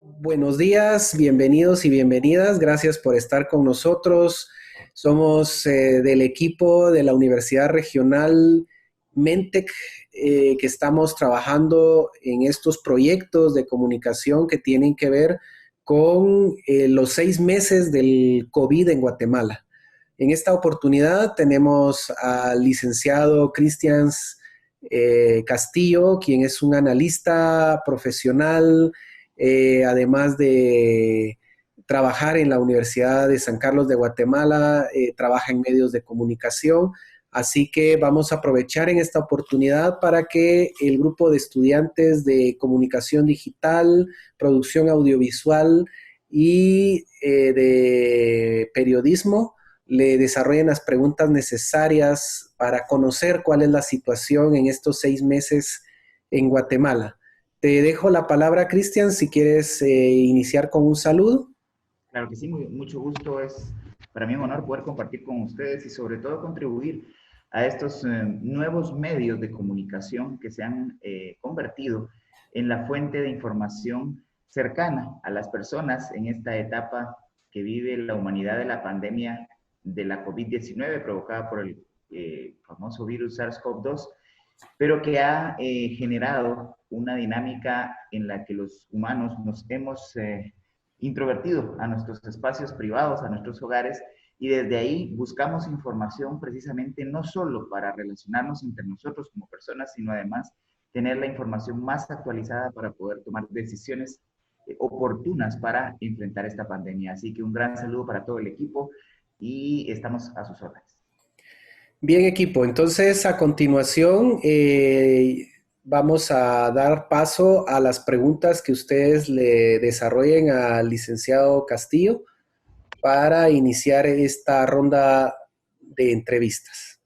Buenos días, bienvenidos y bienvenidas. Gracias por estar con nosotros. Somos del equipo de la Universidad Regional Mentec, que estamos trabajando en estos proyectos de comunicación que tienen que ver con los 6 meses del COVID en Guatemala. En esta oportunidad tenemos al licenciado Cristian Castillo, quien es un analista profesional, además de trabajar en la Universidad de San Carlos de Guatemala, trabaja en medios de comunicación. Así que vamos a aprovechar en esta oportunidad para que el grupo de estudiantes de comunicación digital, producción audiovisual y de periodismo le desarrollen las preguntas necesarias para conocer cuál es la situación en estos 6 meses en Guatemala. Te dejo la palabra, Cristian, si quieres iniciar con un saludo. Claro que sí, mucho gusto. Es para mí un honor poder compartir con ustedes y sobre todo contribuir a estos nuevos medios de comunicación que se han convertido en la fuente de información cercana a las personas en esta etapa que vive la humanidad de la pandemia de la COVID-19 provocada por el famoso virus SARS-CoV-2, pero que ha generado una dinámica en la que los humanos nos hemos introvertido a nuestros espacios privados, a nuestros hogares, y desde ahí buscamos información precisamente no solo para relacionarnos entre nosotros como personas, sino además tener la información más actualizada para poder tomar decisiones oportunas para enfrentar esta pandemia. Así que un gran saludo para todo el equipo y estamos a sus órdenes. Bien, equipo. Entonces, a continuación, vamos a dar paso a las preguntas que ustedes le desarrollen al licenciado Castillo para iniciar esta ronda de entrevistas.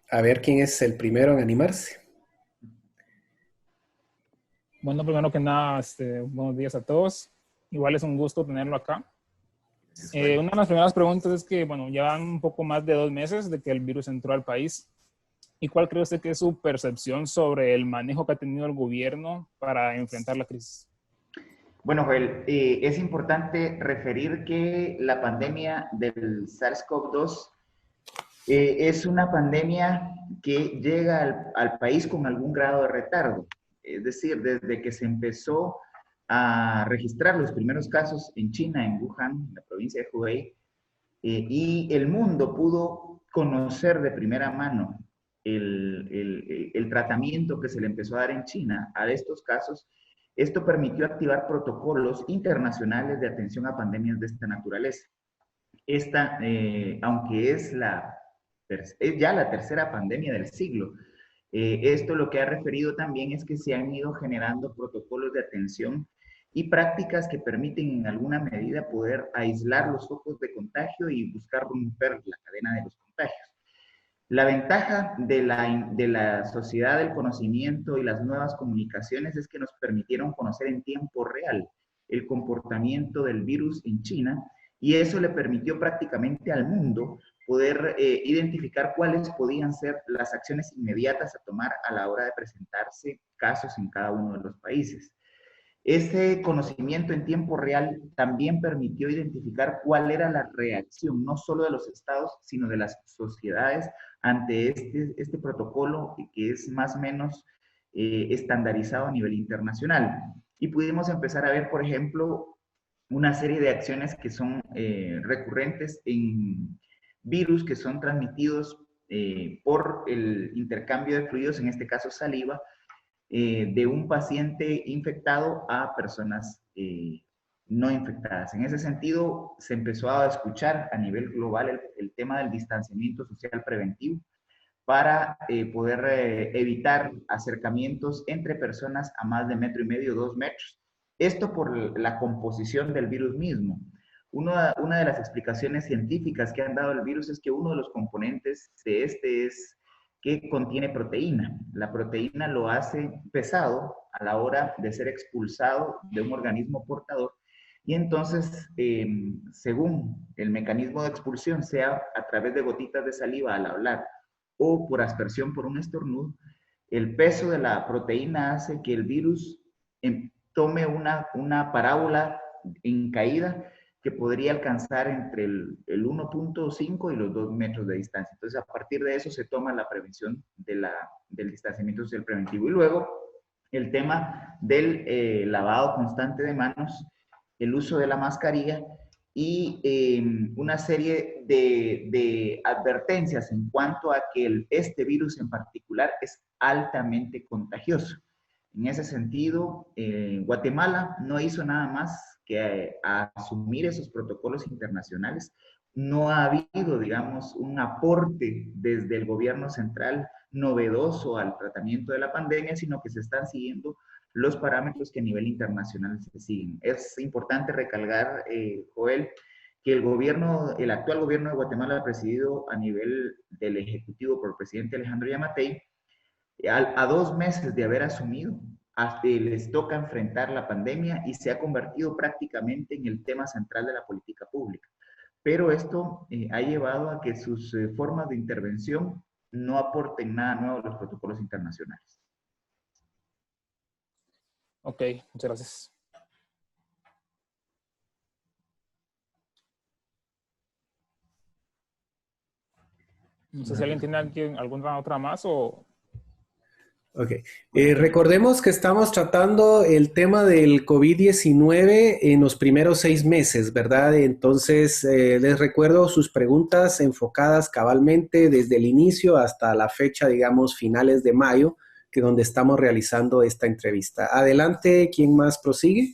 A ver quién es el primero en animarse. Bueno, primero que nada, buenos días a todos. Igual es un gusto tenerlo acá. Una de las primeras preguntas es que, bueno, ya van un poco más de 2 meses de que el virus entró al país. ¿Y cuál cree usted que es su percepción sobre el manejo que ha tenido el gobierno para enfrentar la crisis? Bueno, Joel, es importante referir que la pandemia del SARS-CoV-2 es una pandemia que llega al país con algún grado de retardo. Es decir, desde que se empezó a registrar los primeros casos en China, en Wuhan, la provincia de Hubei, y el mundo pudo conocer de primera mano el tratamiento que se le empezó a dar en China a estos casos. Esto permitió activar protocolos internacionales de atención a pandemias de esta naturaleza. Esta, aunque es ya la tercera pandemia del siglo, esto lo que ha referido también es que se han ido generando protocolos de atención y prácticas que permiten en alguna medida poder aislar los focos de contagio y buscar romper la cadena de los contagios. La ventaja de la sociedad del conocimiento y las nuevas comunicaciones es que nos permitieron conocer en tiempo real el comportamiento del virus en China y eso le permitió prácticamente al mundo poder identificar cuáles podían ser las acciones inmediatas a tomar a la hora de presentarse casos en cada uno de los países. Ese conocimiento en tiempo real también permitió identificar cuál era la reacción, no solo de los estados, sino de las sociedades ante este protocolo que es más o menos estandarizado a nivel internacional. Y pudimos empezar a ver, por ejemplo, una serie de acciones que son recurrentes en virus que son transmitidos por el intercambio de fluidos, en este caso saliva, de un paciente infectado a personas no infectadas. En ese sentido, se empezó a escuchar a nivel global el tema del distanciamiento social preventivo para poder evitar acercamientos entre personas a más de 1,5 metros, 2 metros. Esto por la composición del virus mismo. Una de las explicaciones científicas que han dado el virus es que uno de los componentes de este es que contiene proteína. La proteína lo hace pesado a la hora de ser expulsado de un organismo portador y entonces, según el mecanismo de expulsión, sea a través de gotitas de saliva al hablar o por aspersión por un estornudo, el peso de la proteína hace que el virus tome una parábola en caída que podría alcanzar entre el 1.5 y los 2 metros de distancia. Entonces, a partir de eso se toma la prevención del distanciamiento social preventivo. Y luego, el tema del lavado constante de manos, el uso de la mascarilla y una serie de advertencias en cuanto a que este virus en particular es altamente contagioso. En ese sentido, Guatemala no hizo nada más que asumir esos protocolos internacionales. No ha habido, digamos, un aporte desde el gobierno central novedoso al tratamiento de la pandemia, sino que se están siguiendo los parámetros que a nivel internacional se siguen. Es importante recalcar, Joel, que el actual gobierno de Guatemala, presidido a nivel del Ejecutivo por el presidente Alejandro Yamatei, a 2 meses de haber asumido, les toca enfrentar la pandemia y se ha convertido prácticamente en el tema central de la política pública. Pero esto ha llevado a que sus formas de intervención no aporten nada nuevo a los protocolos internacionales. Ok, muchas gracias. No sé si alguien tiene alguna otra más o... Ok. Recordemos que estamos tratando el tema del COVID-19 en los primeros 6 meses, ¿verdad? Entonces, les recuerdo sus preguntas enfocadas cabalmente desde el inicio hasta la fecha, digamos, finales de mayo, que donde estamos realizando esta entrevista. Adelante, ¿quién más prosigue?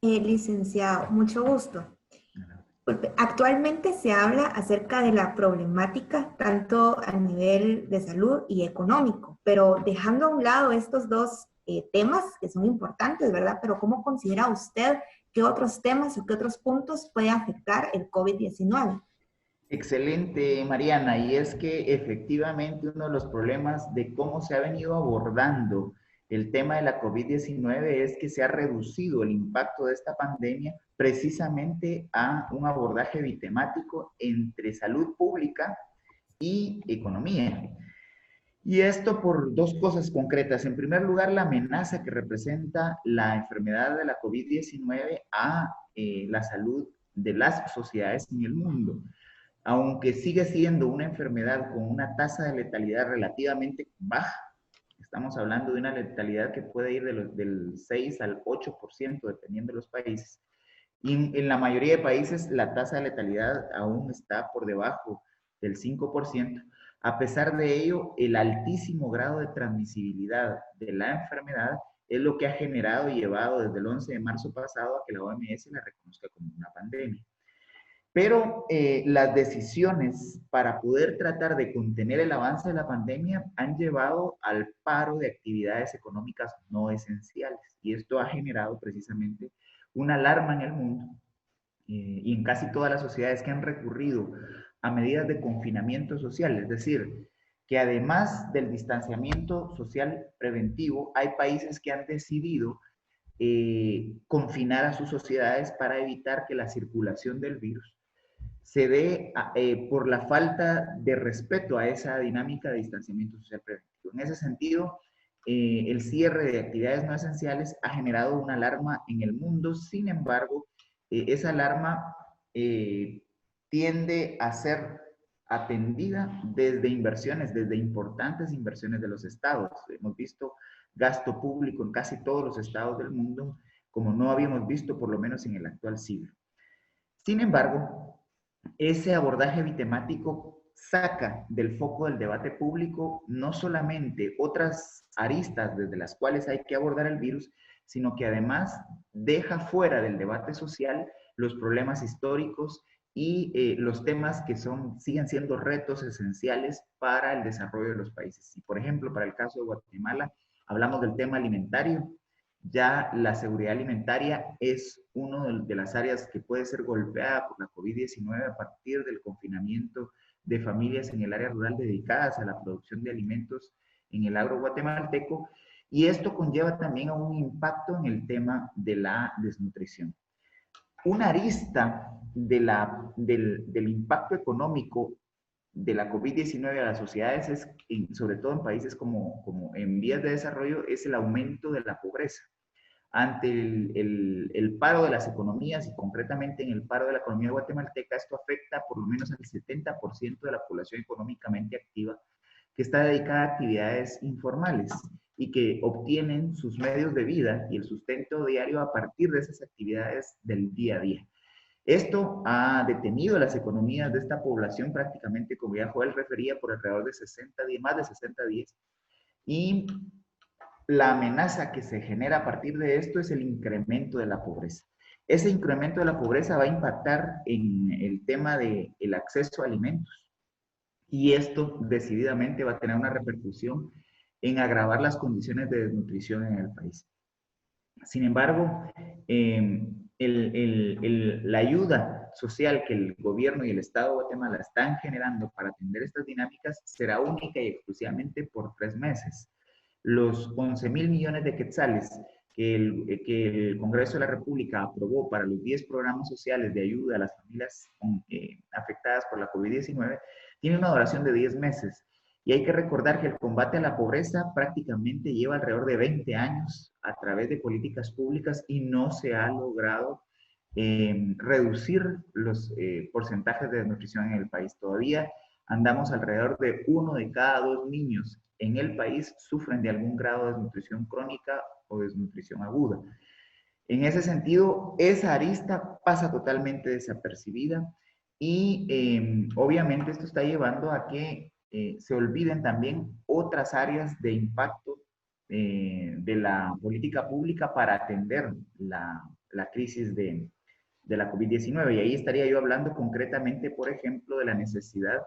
Licenciado, mucho gusto. Actualmente se habla acerca de la problemática tanto a nivel de salud y económico, pero dejando a un lado estos dos temas que son importantes, ¿verdad? Pero ¿cómo considera usted qué otros temas o qué otros puntos puede afectar el COVID-19? Excelente, Mariana, y es que efectivamente uno de los problemas de cómo se ha venido abordando el tema de la COVID-19 es que se ha reducido el impacto de esta pandemia precisamente a un abordaje bitemático entre salud pública y economía. Y esto por 2 cosas concretas. En primer lugar, la amenaza que representa la enfermedad de la COVID-19 a la salud de las sociedades en el mundo. Aunque sigue siendo una enfermedad con una tasa de letalidad relativamente baja, estamos hablando de una letalidad que puede ir del 6 al 8% dependiendo de los países. Y en la mayoría de países la tasa de letalidad aún está por debajo del 5%. A pesar de ello, el altísimo grado de transmisibilidad de la enfermedad es lo que ha generado y llevado desde el 11 de marzo pasado a que la OMS la reconozca como una pandemia. Pero las decisiones para poder tratar de contener el avance de la pandemia han llevado al paro de actividades económicas no esenciales. Y esto ha generado precisamente una alarma en el mundo y en casi todas las sociedades que han recurrido a medidas de confinamiento social. Es decir, que además del distanciamiento social preventivo, hay países que han decidido confinar a sus sociedades para evitar que la circulación del virus se dé por la falta de respeto a esa dinámica de distanciamiento social preventivo. En ese sentido, el cierre de actividades no esenciales ha generado una alarma en el mundo. Sin embargo, esa alarma tiende a ser atendida desde inversiones, desde importantes inversiones de los estados. Hemos visto gasto público en casi todos los estados del mundo, como no habíamos visto por lo menos en el actual siglo. Sin embargo, ese abordaje bitemático saca del foco del debate público no solamente otras aristas desde las cuales hay que abordar el virus, sino que además deja fuera del debate social los problemas históricos y los temas que siguen siendo retos esenciales para el desarrollo de los países. Y por ejemplo, para el caso de Guatemala, hablamos del tema alimentario. Ya la seguridad alimentaria es una de las áreas que puede ser golpeada por la COVID-19 a partir del confinamiento de familias en el área rural dedicadas a la producción de alimentos en el agro guatemalteco, y esto conlleva también a un impacto en el tema de la desnutrición. Una arista del impacto económico de la COVID-19 a las sociedades, es, sobre todo en países como en vías de desarrollo, es el aumento de la pobreza. Ante el paro de las economías y concretamente en el paro de la economía guatemalteca, esto afecta por lo menos al 70% de la población económicamente activa que está dedicada a actividades informales y que obtienen sus medios de vida y el sustento diario a partir de esas actividades del día a día. Esto ha detenido las economías de esta población prácticamente, como ya Joel refería, por alrededor de 60 días, más de 60 días, y la amenaza que se genera a partir de esto es el incremento de la pobreza. Ese incremento de la pobreza va a impactar en el tema del acceso a alimentos y esto decididamente va a tener una repercusión en agravar las condiciones de desnutrición en el país. Sin embargo, la ayuda social que el gobierno y el Estado de Guatemala están generando para atender estas dinámicas será única y exclusivamente por 3 meses. Los 11,000 millones de quetzales que el Congreso de la República aprobó para los 10 programas sociales de ayuda a las familias afectadas por la COVID-19 tiene una duración de 10 meses. Y hay que recordar que el combate a la pobreza prácticamente lleva alrededor de 20 años a través de políticas públicas y no se ha logrado reducir los porcentajes de desnutrición en el país. Todavía andamos alrededor de 1 de cada 2 niños en el país sufren de algún grado de desnutrición crónica o desnutrición aguda. En ese sentido, esa arista pasa totalmente desapercibida y obviamente esto está llevando a que se olviden también otras áreas de impacto de la política pública para atender la crisis de la COVID-19. Y ahí estaría yo hablando concretamente, por ejemplo, de la necesidad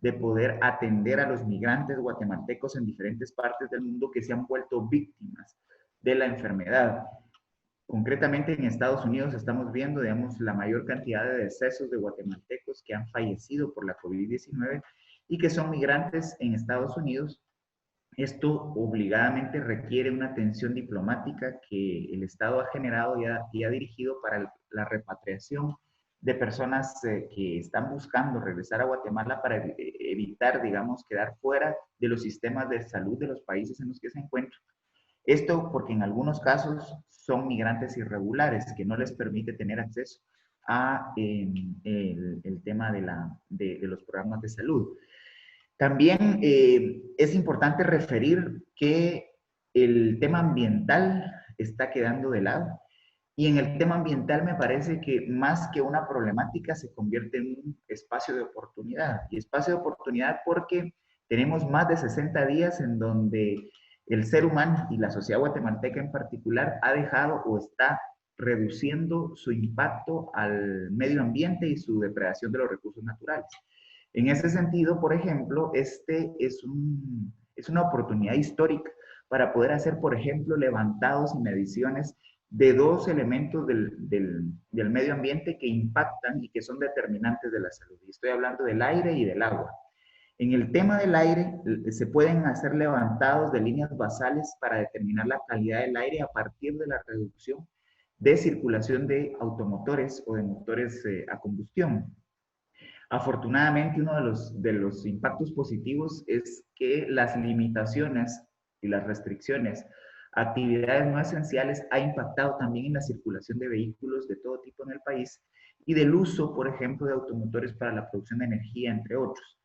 de poder atender a los migrantes guatemaltecos en diferentes partes del mundo que se han vuelto víctimas de la enfermedad. Concretamente en Estados Unidos estamos viendo, digamos, la mayor cantidad de decesos de guatemaltecos que han fallecido por la COVID-19 y que son migrantes en Estados Unidos. Esto obligadamente requiere una atención diplomática que el Estado ha generado y ha dirigido para la repatriación de personas que están buscando regresar a Guatemala para evitar, digamos, quedar fuera de los sistemas de salud de los países en los que se encuentran. Esto porque en algunos casos son migrantes irregulares que no les permite tener acceso a el tema de los programas de salud. También es importante referir que el tema ambiental está quedando de lado. Y en el tema ambiental me parece que más que una problemática se convierte en un espacio de oportunidad. Y espacio de oportunidad porque tenemos más de 60 días en donde el ser humano y la sociedad guatemalteca en particular ha dejado o está reduciendo su impacto al medio ambiente y su depredación de los recursos naturales. En ese sentido, por ejemplo, este es una oportunidad histórica para poder hacer, por ejemplo, levantados y mediciones de 2 elementos del medio ambiente que impactan y que son determinantes de la salud. Y estoy hablando del aire y del agua. En el tema del aire, se pueden hacer levantados de líneas basales para determinar la calidad del aire a partir de la reducción de circulación de automotores o de motores a combustión. Afortunadamente, uno de los impactos positivos es que las limitaciones y las restricciones a actividades no esenciales ha impactado también en la circulación de vehículos de todo tipo en el país y del uso, por ejemplo, de automotores para la producción de energía, entre otros.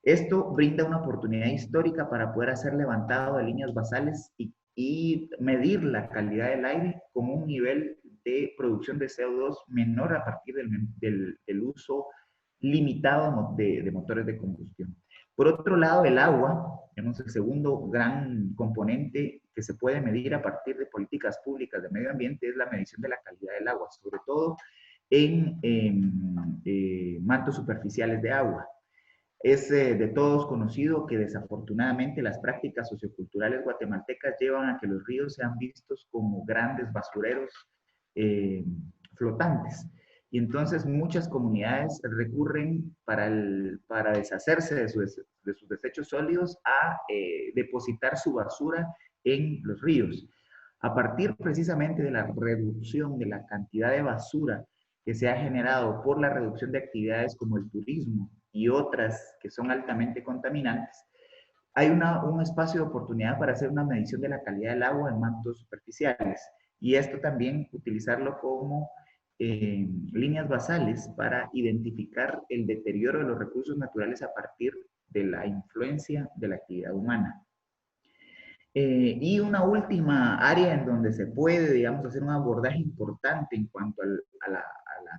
Esto brinda una oportunidad histórica para poder hacer levantado de líneas basales y medir la calidad del aire como un nivel de producción de CO2 menor a partir del uso limitado de motores de combustión. Por otro lado, el agua, tenemos el segundo gran componente que se puede medir a partir de políticas públicas de medio ambiente, es la medición de la calidad del agua, sobre todo en mantos superficiales de agua. Es de todos conocido que desafortunadamente las prácticas socioculturales guatemaltecas llevan a que los ríos sean vistos como grandes basureros flotantes. Y entonces muchas comunidades recurren para deshacerse de sus desechos sólidos a depositar su basura en los ríos. A partir precisamente de la reducción de la cantidad de basura que se ha generado por la reducción de actividades como el turismo y otras que son altamente contaminantes, hay un espacio de oportunidad para hacer una medición de la calidad del agua en mantos superficiales. Y esto también utilizarlo como líneas basales para identificar el deterioro de los recursos naturales a partir de la influencia de la actividad humana. Y una última área en donde se puede, digamos, hacer un abordaje importante en cuanto a la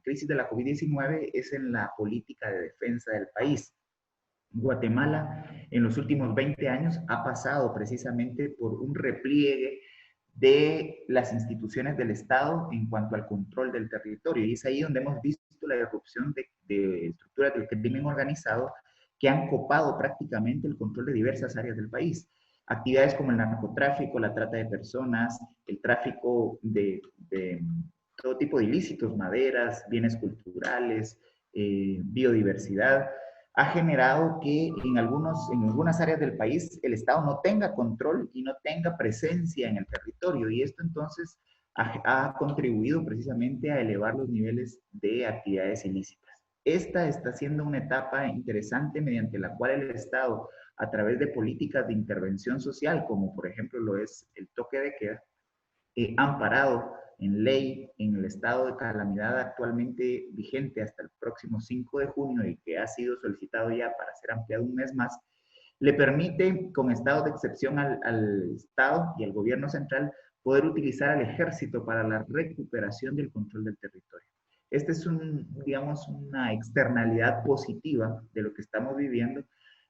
crisis de la COVID-19 es en la política de defensa del país. Guatemala en los últimos 20 años ha pasado precisamente por un repliegue de las instituciones del Estado en cuanto al control del territorio. Y es ahí donde hemos visto la irrupción de estructuras del crimen organizado que han copado prácticamente el control de diversas áreas del país. Actividades como el narcotráfico, la trata de personas, el tráfico de todo tipo de ilícitos, maderas, bienes culturales, biodiversidad, ha generado que en algunas áreas del país el Estado no tenga control y no tenga presencia en el territorio. Y esto entonces ha contribuido precisamente a elevar los niveles de actividades ilícitas. Esta está siendo una etapa interesante mediante la cual el Estado, a través de políticas de intervención social, como por ejemplo lo es el toque de queda, amparado en ley en el estado de calamidad actualmente vigente hasta el próximo 5 de junio y que ha sido solicitado ya para ser ampliado un mes más, le permite con estado de excepción al Estado y al gobierno central poder utilizar al ejército para la recuperación del control del territorio. Esta es digamos, una externalidad positiva de lo que estamos viviendo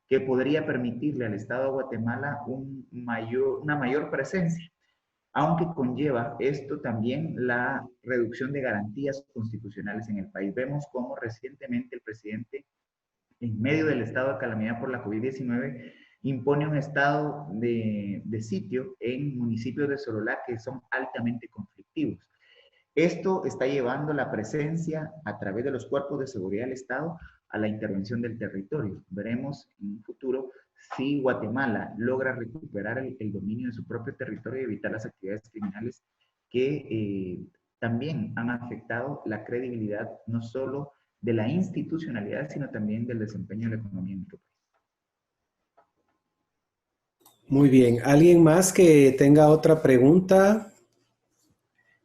que podría permitirle al Estado de Guatemala una mayor presencia, aunque conlleva esto también la reducción de garantías constitucionales en el país. Vemos cómo recientemente el presidente, en medio del estado de calamidad por la COVID-19, impone un estado de sitio en municipios de Sololá que son altamente conflictivos. Esto está llevando la presencia a través de los cuerpos de seguridad del Estado a la intervención del territorio. Veremos en un futuro si Guatemala logra recuperar el dominio de su propio territorio y evitar las actividades criminales que también han afectado la credibilidad no solo de la institucionalidad, sino también del desempeño de la economía en nuestro país. Muy bien. ¿Alguien más que tenga otra pregunta?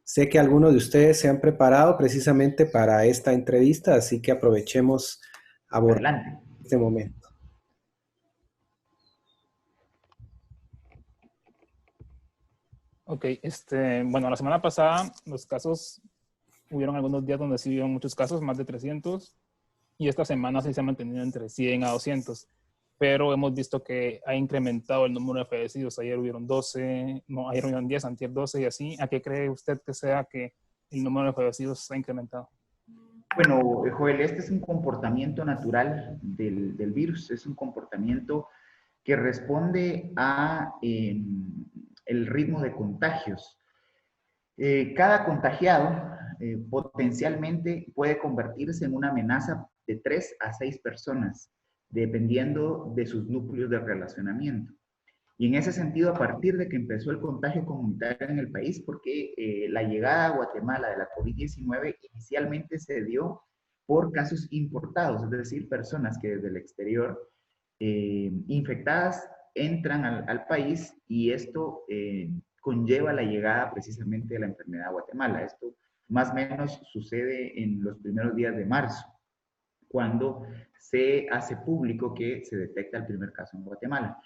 Sé que algunos de ustedes se han preparado precisamente para esta entrevista, así que aprovechemos a abordar este momento. Ok, bueno, la semana pasada los casos, hubieron algunos días donde sí hubieron muchos casos, más de 300, y esta semana sí se ha mantenido entre 100 a 200, pero hemos visto que ha incrementado el número de fallecidos. Ayer hubieron 12, no, ayer hubieron 10, antier 12 y así. ¿A qué cree usted que sea que el número de fallecidos ha incrementado? Bueno, Joel, este es un comportamiento natural del virus, es un comportamiento que responde a el ritmo de contagios. Cada contagiado potencialmente puede convertirse en una amenaza de 3 a 6 personas, dependiendo de sus núcleos de relacionamiento. Y en ese sentido, a partir de que empezó el contagio comunitario en el país, porque la llegada a Guatemala de la COVID-19 inicialmente se dio por casos importados, es decir, personas que desde el exterior infectadas entran al país y esto conlleva la llegada precisamente de la enfermedad a Guatemala. Esto más o menos sucede en los primeros días de marzo, cuando se hace público que se detecta el primer caso en Guatemala.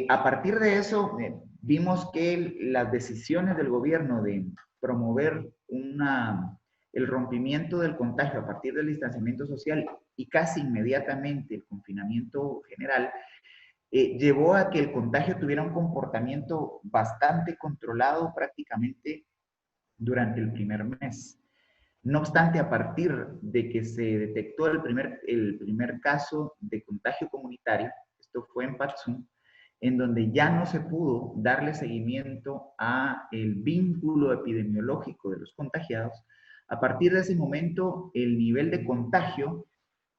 A partir de eso, vimos que las decisiones del gobierno de promover el rompimiento del contagio a partir del distanciamiento social y casi inmediatamente el confinamiento general, llevó a que el contagio tuviera un comportamiento bastante controlado prácticamente durante el primer mes. No obstante, a partir de que se detectó el primer caso de contagio comunitario, esto fue en Patzum, en donde ya no se pudo darle seguimiento a el vínculo epidemiológico de los contagiados, a partir de ese momento el nivel de contagio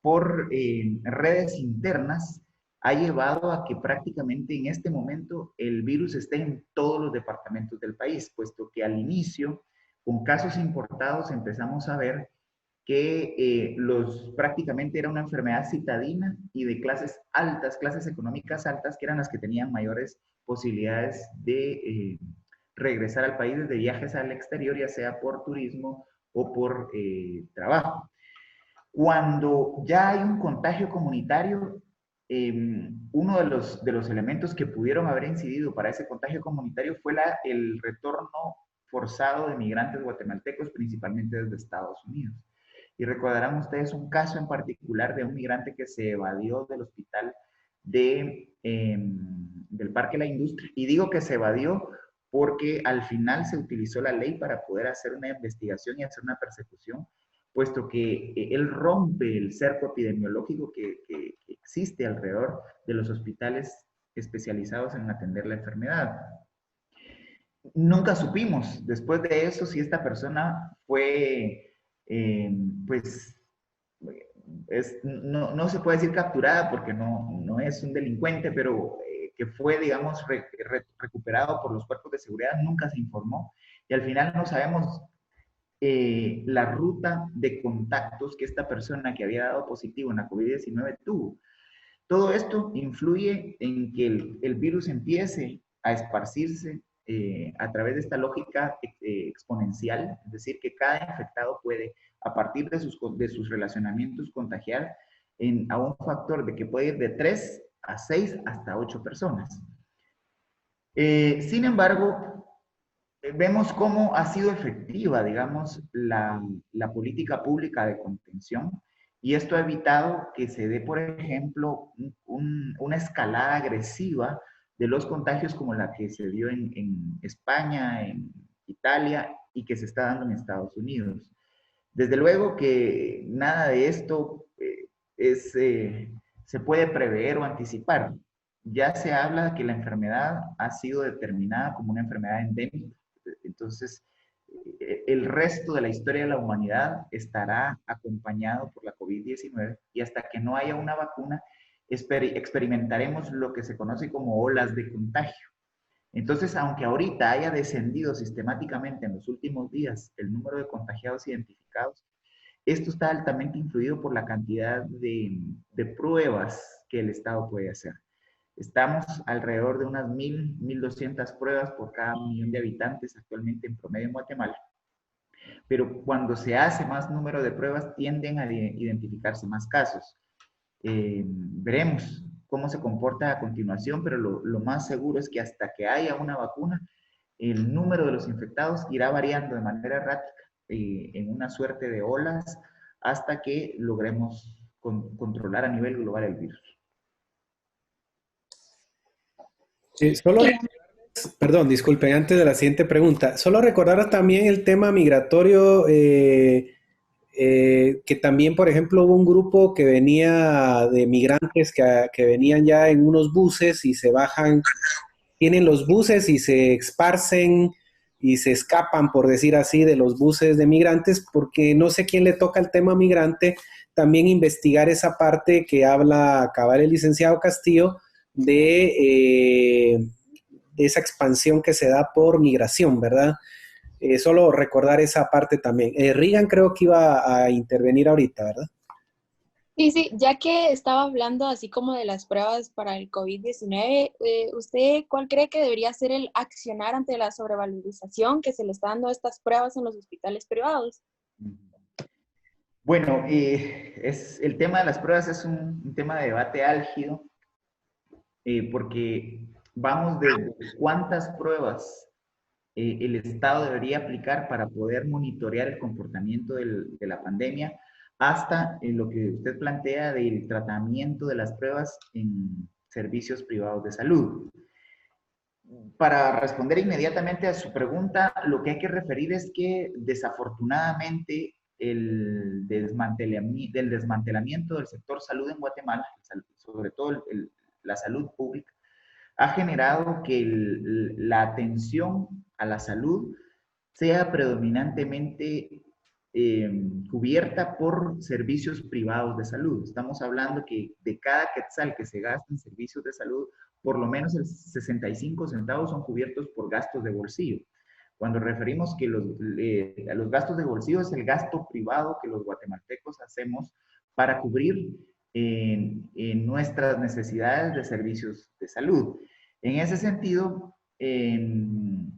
por redes internas ha llevado a que prácticamente en este momento el virus esté en todos los departamentos del país, puesto que al inicio, con casos importados, empezamos a ver que prácticamente era una enfermedad citadina y de clases altas, clases económicas altas, que eran las que tenían mayores posibilidades de regresar al país desde viajes al exterior, ya sea por turismo o por trabajo. Cuando ya hay un contagio comunitario, uno de los elementos que pudieron haber incidido para ese contagio comunitario fue el retorno forzado de migrantes guatemaltecos, principalmente desde Estados Unidos. Y recordarán ustedes un caso en particular de un migrante que se evadió del hospital del Parque La Industria. Y digo que se evadió porque al final se utilizó la ley para poder hacer una investigación y hacer una persecución, puesto que él rompe el cerco epidemiológico que existe alrededor de los hospitales especializados en atender la enfermedad. Nunca supimos después de eso si esta persona fue, pues, no se puede decir capturada porque no es un delincuente, pero que fue, digamos, recuperado por los cuerpos de seguridad, nunca se informó. Y al final no sabemos la ruta de contactos que esta persona que había dado positivo en la COVID-19 tuvo. Todo esto influye en que el virus empiece a esparcirse a través de esta lógica exponencial, es decir, que cada infectado puede, a partir de sus relacionamientos, contagiar a un factor de que puede ir de 3 a 6 hasta 8 personas. Sin embargo, vemos cómo ha sido efectiva, digamos, la política pública de contención, y esto ha evitado que se dé, por ejemplo, una escalada agresiva de los contagios como la que se dio en España, en Italia, y que se está dando en Estados Unidos. Desde luego que nada de esto se puede prever o anticipar. Ya se habla que la enfermedad ha sido determinada como una enfermedad endémica. Entonces, el resto de la historia de la humanidad estará acompañado por la COVID-19, y hasta que no haya una vacuna, experimentaremos lo que se conoce como olas de contagio. Entonces, aunque ahorita haya descendido sistemáticamente en los últimos días el número de contagiados identificados, esto está altamente influido por la cantidad de pruebas que el Estado puede hacer. Estamos alrededor de unas 1,200 pruebas por cada 1.000.000 de habitantes actualmente en promedio en Guatemala. Pero cuando se hace más número de pruebas, tienden a identificarse más casos. Veremos cómo se comporta a continuación, pero lo más seguro es que hasta que haya una vacuna, el número de los infectados irá variando de manera errática en una suerte de olas hasta que logremos controlar a nivel global el virus. Perdón, disculpen, antes de la siguiente pregunta, solo recordar también el tema migratorio, que también, por ejemplo, hubo un grupo que venía de migrantes que venían ya en unos buses y se bajan, tienen los buses y se esparcen y se escapan, por decir así, de los buses de migrantes, porque no sé quién le toca el tema migrante, también investigar esa parte que habla cabal el licenciado Castillo de esa expansión que se da por migración, ¿verdad? Solo recordar esa parte también. Regan creo que iba a intervenir ahorita, ¿verdad? Sí, ya que estaba hablando así como de las pruebas para el COVID-19, ¿usted cuál cree que debería ser el accionar ante la sobrevalorización que se le está dando a estas pruebas en los hospitales privados? Bueno, el tema de las pruebas es un tema de debate álgido, porque vamos de cuántas pruebas el Estado debería aplicar para poder monitorear el comportamiento de la pandemia, hasta lo que usted plantea del tratamiento de las pruebas en servicios privados de salud. Para responder inmediatamente a su pregunta, lo que hay que referir es que desafortunadamente el desmantelamiento del sector salud en Guatemala, sobre todo la salud pública, ha generado que la atención a la salud sea predominantemente cubierta por servicios privados de salud. Estamos hablando que de cada quetzal que se gasta en servicios de salud, por lo menos el 65 centavos son cubiertos por gastos de bolsillo. Cuando referimos que a los gastos de bolsillo es el gasto privado que los guatemaltecos hacemos para cubrir en nuestras necesidades de servicios de salud. En ese sentido, el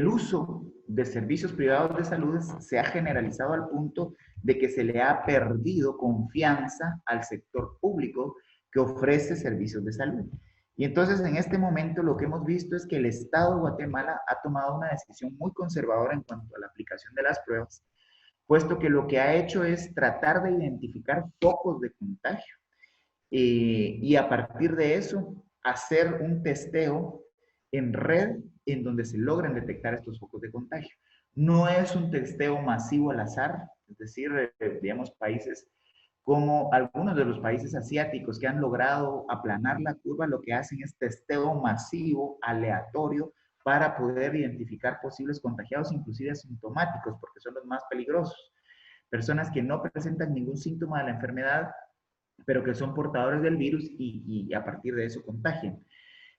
uso de servicios privados de salud se ha generalizado al punto de que se le ha perdido confianza al sector público que ofrece servicios de salud. Y entonces en este momento lo que hemos visto es que el Estado de Guatemala ha tomado una decisión muy conservadora en cuanto a la aplicación de las pruebas, puesto que lo que ha hecho es tratar de identificar focos de contagio y a partir de eso hacer un testeo en red en donde se logran detectar estos focos de contagio. No es un testeo masivo al azar, es decir, digamos, países como algunos de los países asiáticos que han logrado aplanar la curva, lo que hacen es testeo masivo, aleatorio, para poder identificar posibles contagiados, inclusive asintomáticos, porque son los más peligrosos. Personas que no presentan ningún síntoma de la enfermedad, pero que son portadores del virus y a partir de eso contagian.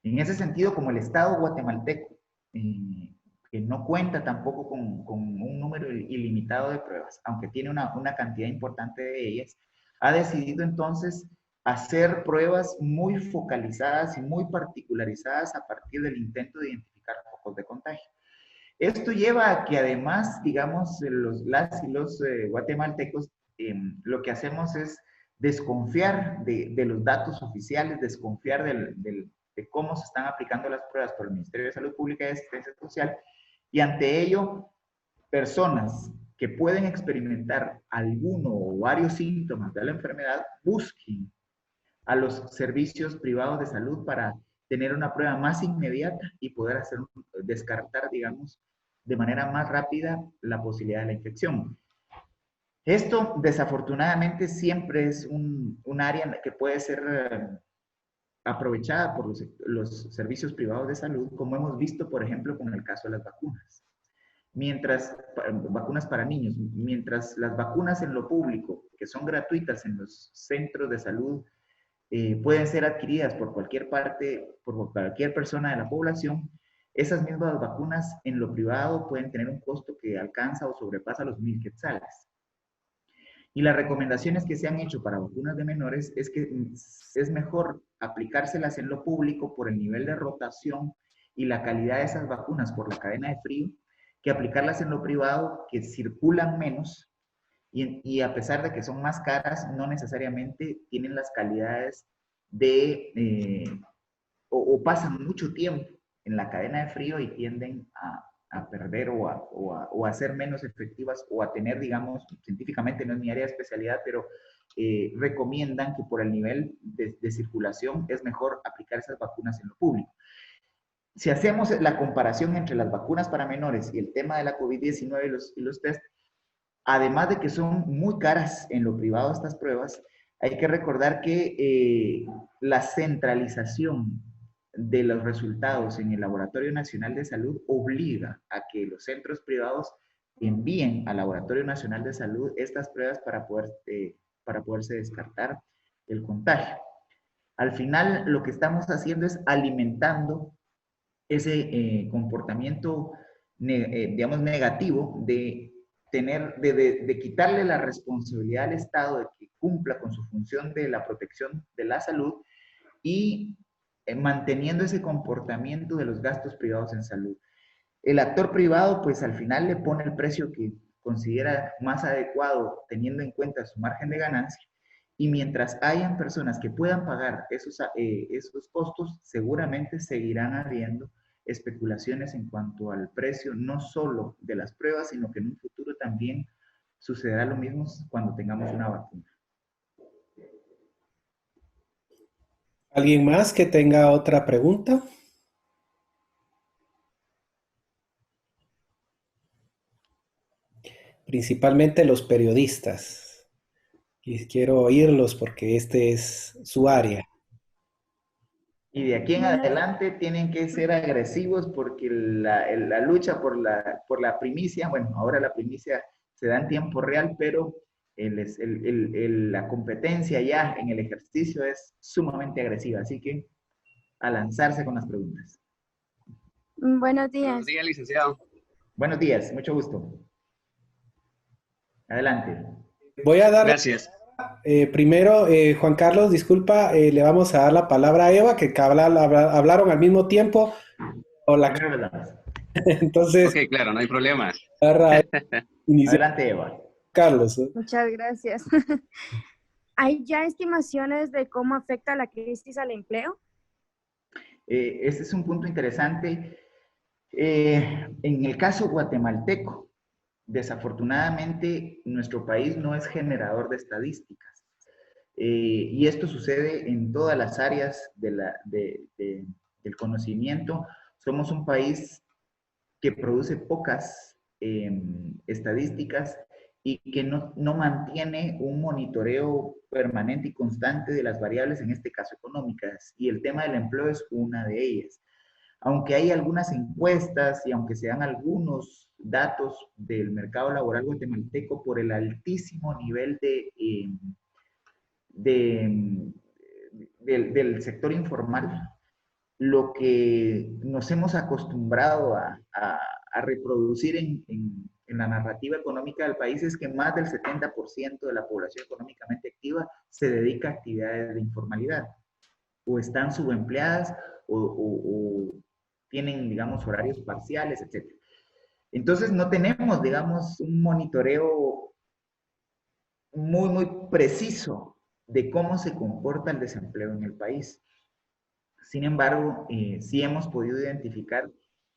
En ese sentido, como el Estado guatemalteco, que no cuenta tampoco con un número ilimitado de pruebas, aunque tiene una cantidad importante de ellas, ha decidido entonces hacer pruebas muy focalizadas y muy particularizadas a partir del intento de identificar focos de contagio. Esto lleva a que además, digamos, las y los guatemaltecos, lo que hacemos es desconfiar de los datos oficiales, desconfiar de cómo se están aplicando las pruebas por el Ministerio de Salud Pública y Asistencia Social, y ante ello, personas que pueden experimentar alguno o varios síntomas de la enfermedad busquen a los servicios privados de salud para tener una prueba más inmediata y poder descartar, digamos, de manera más rápida la posibilidad de la infección. Esto, desafortunadamente, siempre es un área que puede ser aprovechada por los servicios privados de salud, como hemos visto, por ejemplo, con el caso de las vacunas. Vacunas para niños, mientras las vacunas en lo público, que son gratuitas en los centros de salud, pueden ser adquiridas por cualquier persona de la población, esas mismas vacunas en lo privado pueden tener un costo que alcanza o sobrepasa los 1,000 quetzales. Y las recomendaciones que se han hecho para vacunas de menores es que es mejor aplicárselas en lo público por el nivel de rotación y la calidad de esas vacunas por la cadena de frío, que aplicarlas en lo privado, que circulan menos y a pesar de que son más caras, no necesariamente tienen las calidades o pasan mucho tiempo en la cadena de frío y tienden a perder o a ser menos efectivas o a tener, digamos, científicamente no es mi área de especialidad, pero recomiendan que por el nivel de circulación es mejor aplicar esas vacunas en lo público. Si hacemos la comparación entre las vacunas para menores y el tema de la COVID-19 y los test, además de que son muy caras en lo privado estas pruebas, hay que recordar que la centralización de los resultados en el Laboratorio Nacional de Salud obliga a que los centros privados envíen al Laboratorio Nacional de Salud estas pruebas para poderse descartar el contagio. Al final, lo que estamos haciendo es alimentando ese comportamiento, digamos, negativo de quitarle la responsabilidad al Estado de que cumpla con su función de la protección de la salud y manteniendo ese comportamiento de los gastos privados en salud. El actor privado, pues al final le pone el precio que considera más adecuado teniendo en cuenta su margen de ganancia, y mientras hayan personas que puedan pagar esos costos, seguramente seguirán habiendo especulaciones en cuanto al precio, no solo de las pruebas, sino que en un futuro también sucederá lo mismo cuando tengamos una vacuna. ¿Alguien más que tenga otra pregunta? Principalmente los periodistas. Y quiero oírlos porque este es su área. Y de aquí en adelante tienen que ser agresivos porque la lucha por la primicia, bueno, ahora la primicia se da en tiempo real, pero la competencia ya en el ejercicio es sumamente agresiva. Así que a lanzarse con las preguntas. Buenos días. Buenos días, licenciado. Buenos días, mucho gusto. Adelante. Voy a dar Gracias. primero, Juan Carlos, disculpa, le vamos a dar la palabra a Eva, que hablaron al mismo tiempo. Primero las- Entonces, Ok, claro, no hay problema. agarra, inicia Adelante, Eva. Carlos. Muchas gracias. ¿Hay ya estimaciones de cómo afecta la crisis al empleo? Este es un punto interesante. En el caso guatemalteco, desafortunadamente, nuestro país no es generador de estadísticas. Y esto sucede en todas las áreas del conocimiento. Somos un país que produce pocas estadísticas y que no mantiene un monitoreo permanente y constante de las variables, en este caso económicas. Y el tema del empleo es una de ellas. Aunque hay algunas encuestas y aunque se dan algunos datos del mercado laboral guatemalteco por el altísimo nivel del sector informal, lo que nos hemos acostumbrado a reproducir en la narrativa económica del país es que más del 70% de la población económicamente activa se dedica a actividades de informalidad, o están subempleadas o tienen, digamos, horarios parciales, etc. Entonces no tenemos, digamos, un monitoreo muy preciso de cómo se comporta el desempleo en el país. Sin embargo, sí hemos podido identificar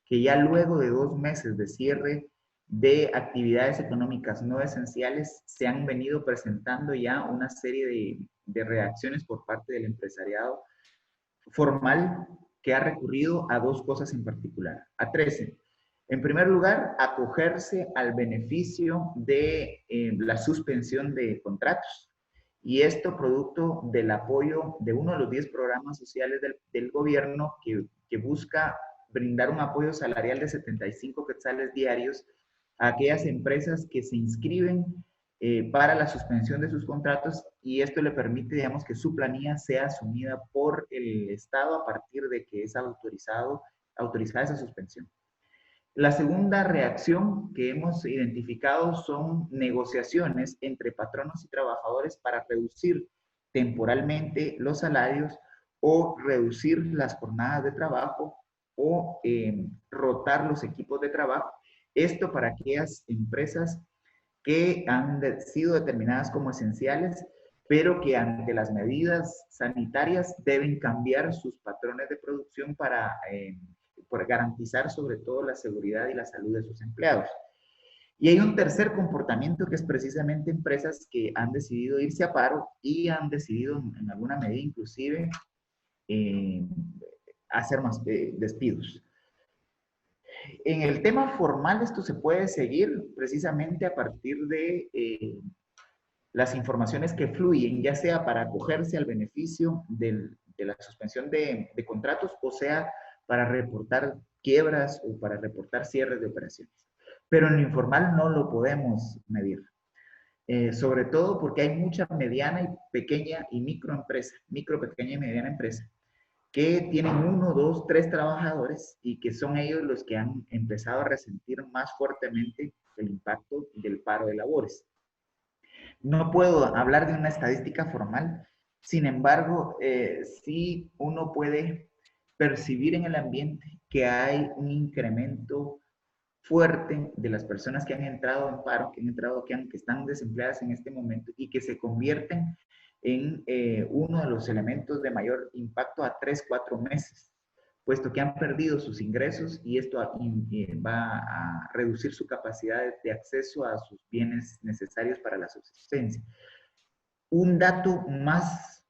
que ya luego de 2 meses de cierre de actividades económicas no esenciales, se han venido presentando ya una serie de reacciones por parte del empresariado formal que ha recurrido a 2 cosas en particular, a 13. En primer lugar, acogerse al beneficio de la suspensión de contratos. Y esto producto del apoyo de uno de los 10 programas sociales del gobierno que busca brindar un apoyo salarial de 75 quetzales diarios a aquellas empresas que se inscriben para la suspensión de sus contratos, y esto le permite, digamos, que su planilla sea asumida por el Estado a partir de que es autorizada esa suspensión. La segunda reacción que hemos identificado son negociaciones entre patronos y trabajadores para reducir temporalmente los salarios o reducir las jornadas de trabajo o rotar los equipos de trabajo. Esto para aquellas empresas que han sido determinadas como esenciales, pero que ante las medidas sanitarias deben cambiar sus patrones de producción para garantizar sobre todo la seguridad y la salud de sus empleados. Y hay un tercer comportamiento que es precisamente empresas que han decidido irse a paro y han decidido en alguna medida inclusive hacer más despidos. En el tema formal esto se puede seguir precisamente a partir de las informaciones que fluyen, ya sea para acogerse al beneficio de la suspensión de contratos, o sea, para reportar quiebras o para reportar cierres de operaciones. Pero en lo informal no lo podemos medir. Sobre todo porque hay mucha mediana y pequeña y microempresa, pequeña y mediana empresa, que tienen 1, 2, 3 trabajadores y que son ellos los que han empezado a resentir más fuertemente el impacto del paro de labores. No puedo hablar de una estadística formal, sin embargo, sí uno puede percibir en el ambiente que hay un incremento fuerte de las personas que han entrado en paro, que están desempleadas en este momento y que se convierten en uno de los elementos de mayor impacto a 3, 4 meses, puesto que han perdido sus ingresos y esto va a reducir su capacidad de acceso a sus bienes necesarios para la subsistencia. Un dato más,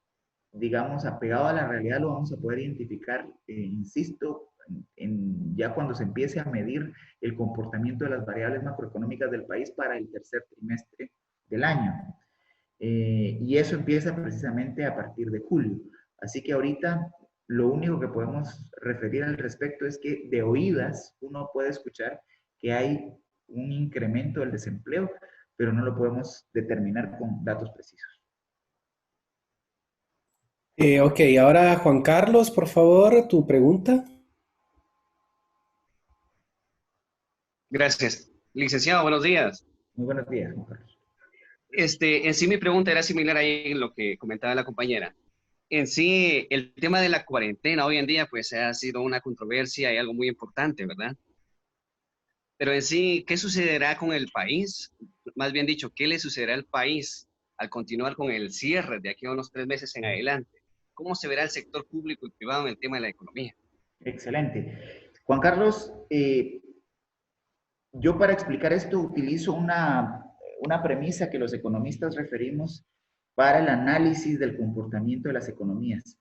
digamos, apegado a la realidad lo vamos a poder identificar, insisto, ya cuando se empiece a medir el comportamiento de las variables macroeconómicas del país para el tercer trimestre del año. Y eso empieza precisamente a partir de julio. Así que ahorita lo único que podemos referir al respecto es que de oídas uno puede escuchar que hay un incremento del desempleo, pero no lo podemos determinar con datos precisos. Ok, ahora Juan Carlos, por favor, tu pregunta. Gracias. Licenciado, buenos días. Muy buenos días, Juan Carlos. En sí mi pregunta era similar ahí en lo que comentaba la compañera. En sí, el tema de la cuarentena hoy en día, pues ha sido una controversia y algo muy importante, ¿verdad? Pero en sí, ¿qué sucederá con el país? Más bien dicho, ¿qué le sucederá al país al continuar con el cierre de aquí a unos 3 meses en adelante? ¿Cómo se verá el sector público y privado en el tema de la economía? Excelente. Juan Carlos, yo para explicar esto utilizo una premisa que los economistas referimos para el análisis del comportamiento de las economías.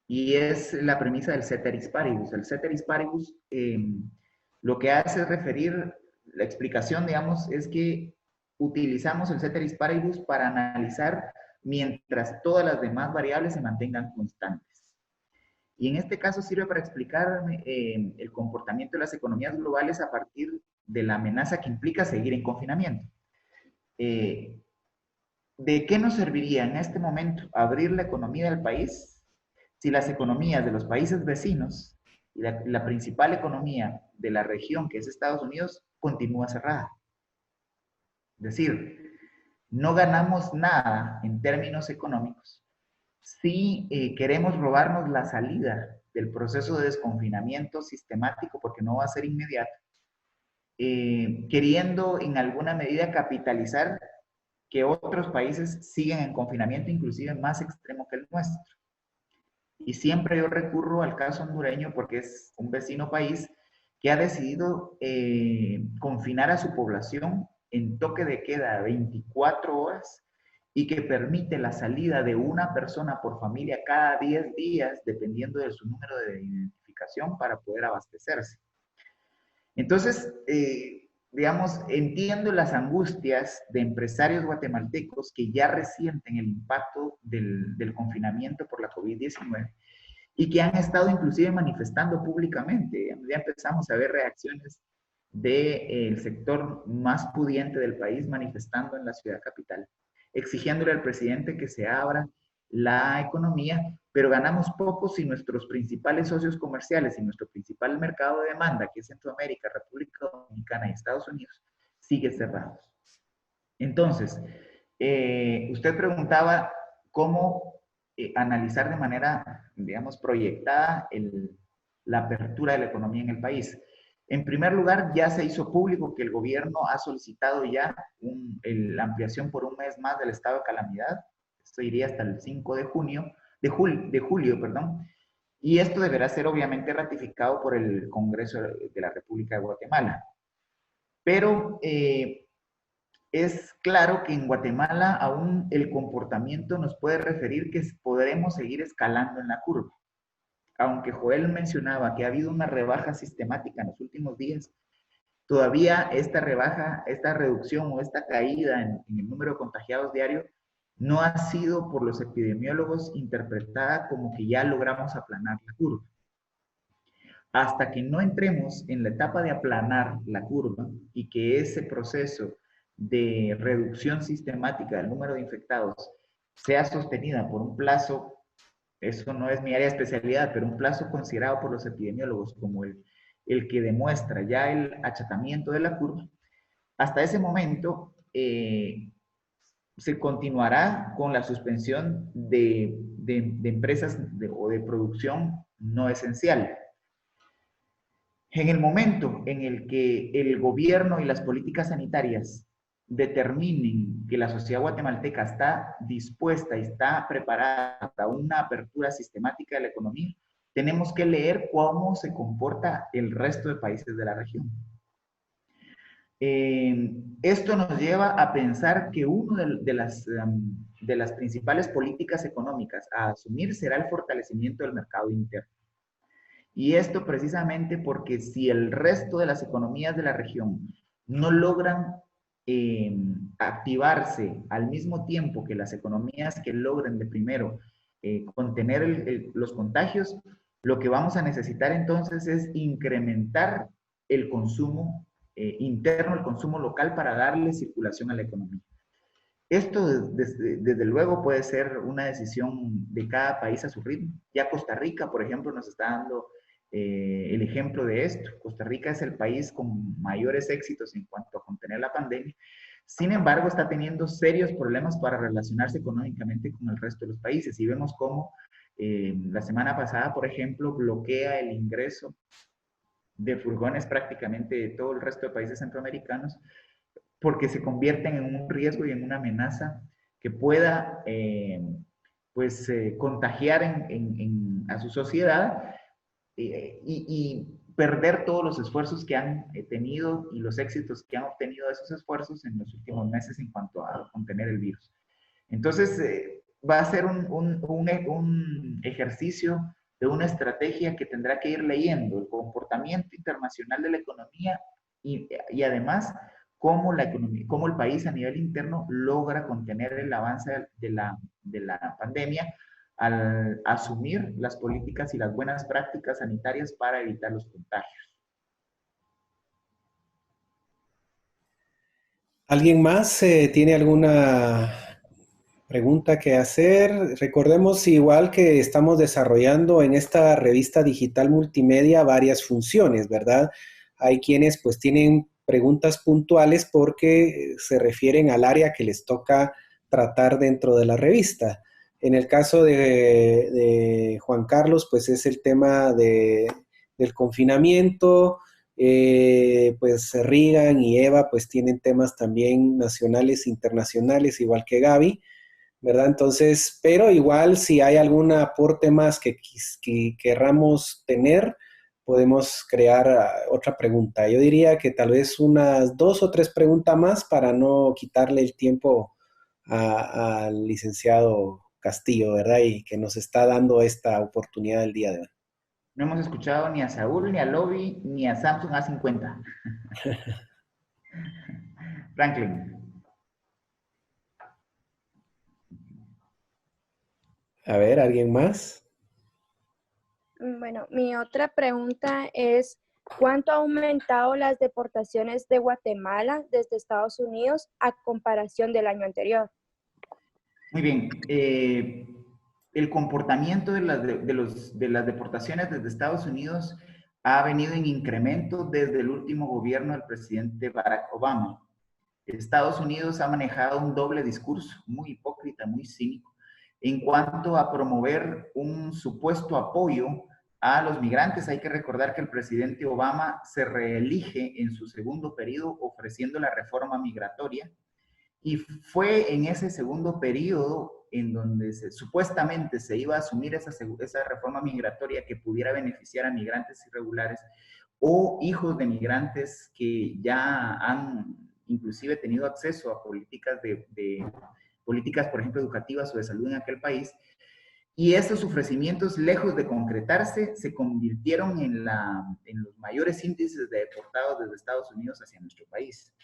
Y es la premisa del ceteris paribus. El ceteris paribus lo que hace es referir, la explicación, digamos, es que utilizamos el ceteris paribus para analizar mientras todas las demás variables se mantengan constantes. Y en este caso sirve para explicar el comportamiento de las economías globales a partir de la amenaza que implica seguir en confinamiento. ¿De qué nos serviría en este momento abrir la economía del país si las economías de los países vecinos y la principal economía de la región, que es Estados Unidos, continúa cerrada? Es decir, no ganamos nada en términos económicos si queremos robarnos la salida del proceso de desconfinamiento sistemático, porque no va a ser inmediato, queriendo en alguna medida capitalizar que otros países siguen en confinamiento, inclusive más extremo que el nuestro. Y siempre yo recurro al caso hondureño porque es un vecino país que ha decidido confinar a su población en toque de queda 24 horas y que permite la salida de una persona por familia cada 10 días, dependiendo de su número de identificación, para poder abastecerse. Entonces, digamos, entiendo las angustias de empresarios guatemaltecos que ya resienten el impacto del confinamiento por la COVID-19 y que han estado inclusive manifestando públicamente. Ya empezamos a ver reacciones del sector más pudiente del país manifestando en la ciudad capital, exigiéndole al presidente que se abra la economía, pero ganamos poco si nuestros principales socios comerciales y nuestro principal mercado de demanda, que es Centroamérica, República Dominicana y Estados Unidos, sigue cerrados. Entonces, usted preguntaba cómo analizar de manera, digamos, proyectada la apertura de la economía en el país. En primer lugar, ya se hizo público que el gobierno ha solicitado ya la ampliación por un mes más del estado de calamidad. Esto iría hasta el 5 de julio, perdón. Y esto deberá ser obviamente ratificado por el Congreso de la República de Guatemala. Pero es claro que en Guatemala aún el comportamiento nos puede referir que podremos seguir escalando en la curva. Aunque Joel mencionaba que ha habido una rebaja sistemática en los últimos días, todavía esta reducción o esta caída en el número de contagiados diarios no ha sido por los epidemiólogos interpretada como que ya logramos aplanar la curva. Hasta que no entremos en la etapa de aplanar la curva y que ese proceso de reducción sistemática del número de infectados sea sostenida por un plazo, eso no es mi área de especialidad, pero un plazo considerado por los epidemiólogos como el que demuestra ya el achatamiento de la curva, hasta ese momento se continuará con la suspensión de empresas o de producción no esencial. En el momento en el que el gobierno y las políticas sanitarias determinen que la sociedad guatemalteca está dispuesta y está preparada para una apertura sistemática de la economía, tenemos que leer cómo se comporta el resto de países de la región. Esto nos lleva a pensar que una de las principales políticas económicas a asumir será el fortalecimiento del mercado interno. Y esto precisamente porque si el resto de las economías de la región no logran activarse al mismo tiempo que las economías que logren de primero contener los contagios, lo que vamos a necesitar entonces es incrementar el consumo interno, el consumo local para darle circulación a la economía. Esto desde luego puede ser una decisión de cada país a su ritmo. Ya Costa Rica, por ejemplo, nos está dando el ejemplo de esto. Costa Rica es el país con mayores éxitos en cuanto a contener la pandemia. Sin embargo, está teniendo serios problemas para relacionarse económicamente con el resto de los países. Y vemos cómo la semana pasada, por ejemplo, bloquea el ingreso de furgones prácticamente de todo el resto de países centroamericanos, porque se convierten en un riesgo y en una amenaza que pueda contagiar a su sociedad y perder todos los esfuerzos que han tenido y los éxitos que han obtenido de esos esfuerzos en los últimos meses en cuanto a contener el virus. Entonces, va a ser un ejercicio de una estrategia que tendrá que ir leyendo el comportamiento internacional de la economía y además cómo el país a nivel interno logra contener el avance de la pandemia al asumir las políticas y las buenas prácticas sanitarias para evitar los contagios. ¿Alguien más tiene alguna pregunta que hacer? Recordemos igual que estamos desarrollando en esta revista digital multimedia varias funciones, ¿verdad? Hay quienes pues tienen preguntas puntuales porque se refieren al área que les toca tratar dentro de la revista. En el caso de Juan Carlos, pues es el tema del confinamiento. Pues Regan y Eva pues tienen temas también nacionales e internacionales, igual que Gaby, ¿verdad? Entonces, pero igual si hay algún aporte más que querramos tener, podemos crear otra pregunta. Yo diría que tal vez unas 2 o 3 preguntas más para no quitarle el tiempo al licenciado Castillo, ¿verdad? Y que nos está dando esta oportunidad el día de hoy. No hemos escuchado ni a Saúl, ni a Lobby, ni a Samsung A50. Franklin. A ver, ¿alguien más? Bueno, mi otra pregunta es, ¿cuánto ha aumentado las deportaciones de Guatemala desde Estados Unidos a comparación del año anterior? Muy bien. El comportamiento de las deportaciones desde Estados Unidos ha venido en incremento desde el último gobierno del presidente Barack Obama. Estados Unidos ha manejado un doble discurso, muy hipócrita, muy cínico, en cuanto a promover un supuesto apoyo a los migrantes. Hay que recordar que el presidente Obama se reelige en su segundo periodo ofreciendo la reforma migratoria, y fue en ese segundo periodo en donde supuestamente se iba a asumir esa reforma migratoria que pudiera beneficiar a migrantes irregulares o hijos de migrantes que ya han inclusive tenido acceso a políticas políticas, por ejemplo, educativas o de salud en aquel país. Y estos ofrecimientos, lejos de concretarse, se convirtieron en los mayores índices de deportados desde Estados Unidos hacia nuestro país.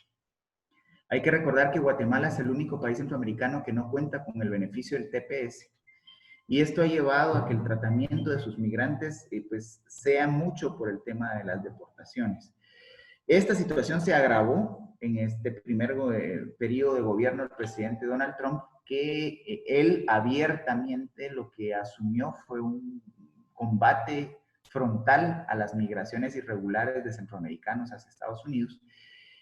Hay que recordar que Guatemala es el único país centroamericano que no cuenta con el beneficio del TPS. Y esto ha llevado a que el tratamiento de sus migrantes pues, sea mucho por el tema de las deportaciones. Esta situación se agravó en este primer periodo de gobierno del presidente Donald Trump, que él abiertamente lo que asumió fue un combate frontal a las migraciones irregulares de centroamericanos hacia Estados Unidos.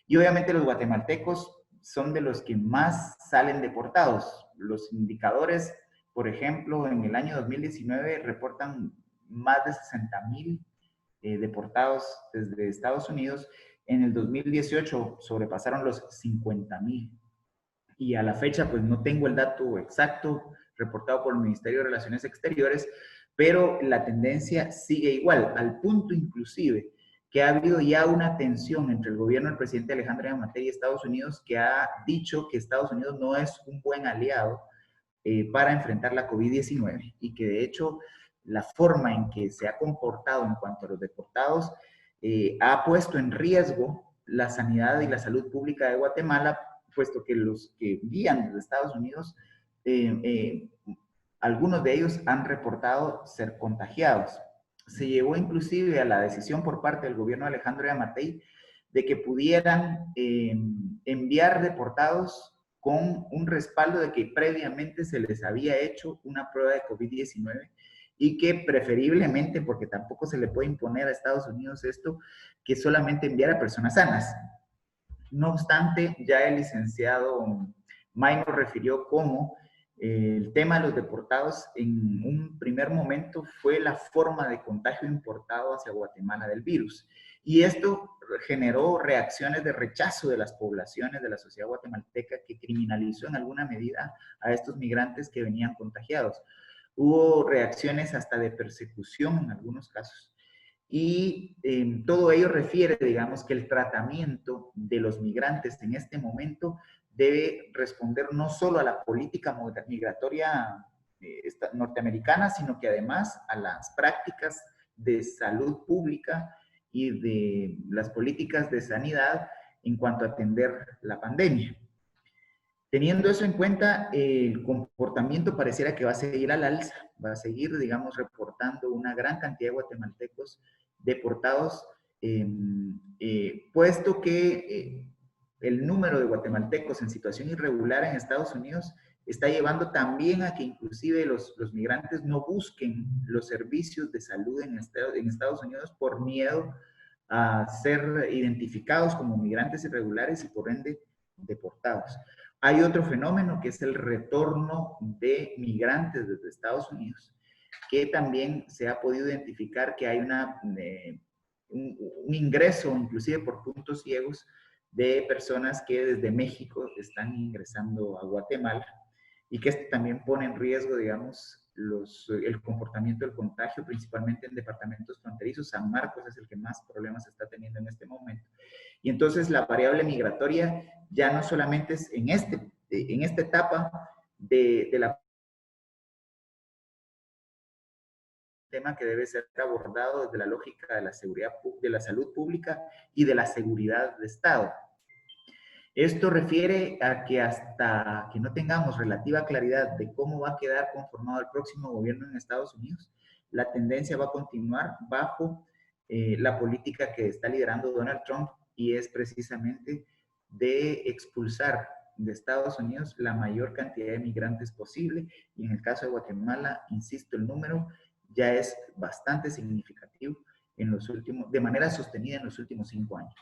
Y obviamente los guatemaltecos son de los que más salen deportados. Los indicadores, por ejemplo, en el año 2019 reportan más de 60,000 deportados desde Estados Unidos. En el 2018 sobrepasaron los 50,000. Y a la fecha, pues no tengo el dato exacto reportado por el Ministerio de Relaciones Exteriores, pero la tendencia sigue igual, al punto inclusive que ha habido ya una tensión entre el gobierno del presidente Alejandro Yamatei y Estados Unidos, que ha dicho que Estados Unidos no es un buen aliado para enfrentar la COVID-19 y que de hecho la forma en que se ha comportado en cuanto a los deportados ha puesto en riesgo la sanidad y la salud pública de Guatemala, puesto que los que guían desde Estados Unidos, algunos de ellos han reportado ser contagiados. Se llegó inclusive a la decisión por parte del gobierno de Alejandro Yamatei de que pudieran enviar deportados con un respaldo de que previamente se les había hecho una prueba de COVID-19 y que preferiblemente, porque tampoco se le puede imponer a Estados Unidos esto, que solamente enviara personas sanas. No obstante, ya el licenciado May nos refirió cómo el tema de los deportados en un primer momento fue la forma de contagio importado hacia Guatemala del virus. Y esto generó reacciones de rechazo de las poblaciones de la sociedad guatemalteca que criminalizó en alguna medida a estos migrantes que venían contagiados. Hubo reacciones hasta de persecución en algunos casos. Y todo ello refiere, digamos, que el tratamiento de los migrantes en este momento debe responder no solo a la política migratoria norteamericana, sino que además a las prácticas de salud pública y de las políticas de sanidad en cuanto a atender la pandemia. Teniendo eso en cuenta, el comportamiento pareciera que va a seguir al alza, va a seguir, digamos, reportando una gran cantidad de guatemaltecos deportados, puesto que el número de guatemaltecos en situación irregular en Estados Unidos está llevando también a que inclusive los migrantes no busquen los servicios de salud en Estados Unidos por miedo a ser identificados como migrantes irregulares y por ende deportados. Hay otro fenómeno que es el retorno de migrantes desde Estados Unidos, que también se ha podido identificar que hay un ingreso, inclusive por puntos ciegos, de personas que desde México están ingresando a Guatemala y que esto también pone en riesgo, digamos, el comportamiento del contagio, principalmente en departamentos fronterizos. San Marcos es el que más problemas está teniendo en este momento. Y entonces la variable migratoria ya no solamente es en esta etapa de la tema que debe ser abordado desde la lógica de la seguridad, de la salud pública y de la seguridad de Estado. Esto refiere a que hasta que no tengamos relativa claridad de cómo va a quedar conformado el próximo gobierno en Estados Unidos, la tendencia va a continuar bajo la política que está liderando Donald Trump, y es precisamente de expulsar de Estados Unidos la mayor cantidad de migrantes posible. Y en el caso de Guatemala, insisto, el número ya es bastante significativo de manera sostenida en los últimos 5 años.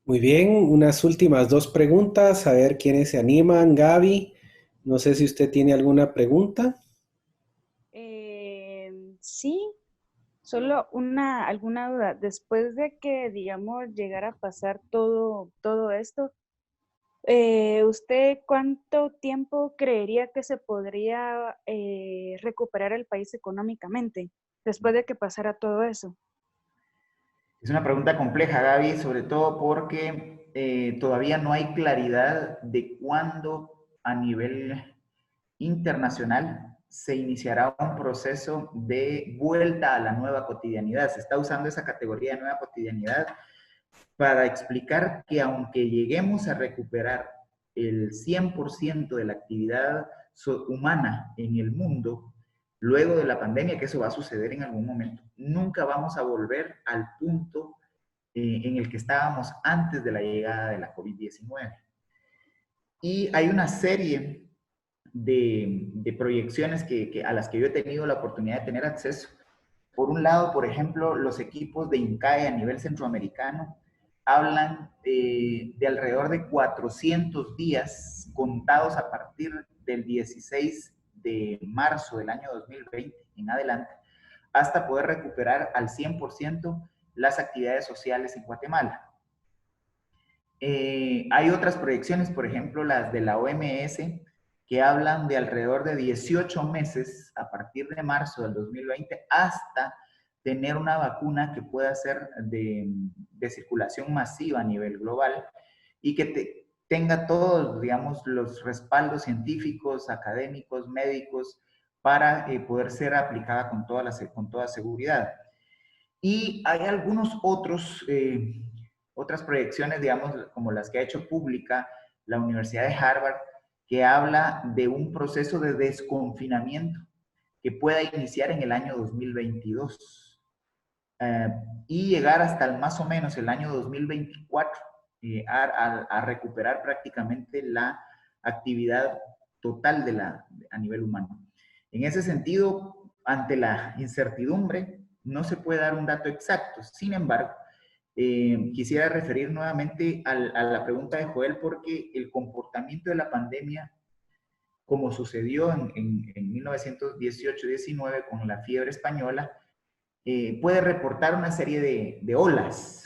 Muy bien, unas últimas 2 preguntas, a ver quiénes se animan. Gaby, no sé si usted tiene alguna pregunta. Sí, solo alguna duda. Después de que, digamos, llegara a pasar todo esto, ¿usted cuánto tiempo creería que se podría recuperar el país económicamente después de que pasara todo eso? Es una pregunta compleja, Gaby, sobre todo porque todavía no hay claridad de cuándo a nivel internacional se iniciará un proceso de vuelta a la nueva cotidianidad. Se está usando esa categoría de nueva cotidianidad para explicar que aunque lleguemos a recuperar el 100% de la actividad humana en el mundo, luego de la pandemia, que eso va a suceder en algún momento, nunca vamos a volver al punto en el que estábamos antes de la llegada de la COVID-19. Y hay una serie de proyecciones a las que yo he tenido la oportunidad de tener acceso. Por un lado, por ejemplo, los equipos de INCAE a nivel centroamericano hablan de alrededor de 400 días contados a partir del 16 de marzo del año 2020 en adelante, hasta poder recuperar al 100% las actividades sociales en Guatemala. Hay otras proyecciones, por ejemplo, las de la OMS, que hablan de alrededor de 18 meses a partir de marzo del 2020 hasta tener una vacuna que pueda ser de circulación masiva a nivel global y que tenga todos, digamos, los respaldos científicos, académicos, médicos, para poder ser aplicada con toda seguridad. Y hay algunos otras proyecciones, digamos, como las que ha hecho pública la Universidad de Harvard, que habla de un proceso de desconfinamiento que pueda iniciar en el año 2022 y llegar hasta más o menos el año 2024 a recuperar prácticamente la actividad total a nivel humano. En ese sentido, ante la incertidumbre, no se puede dar un dato exacto. Sin embargo, quisiera referir nuevamente a la pregunta de Joel, porque el comportamiento de la pandemia, como sucedió en 1918-19 con la fiebre española, puede reportar una serie de olas.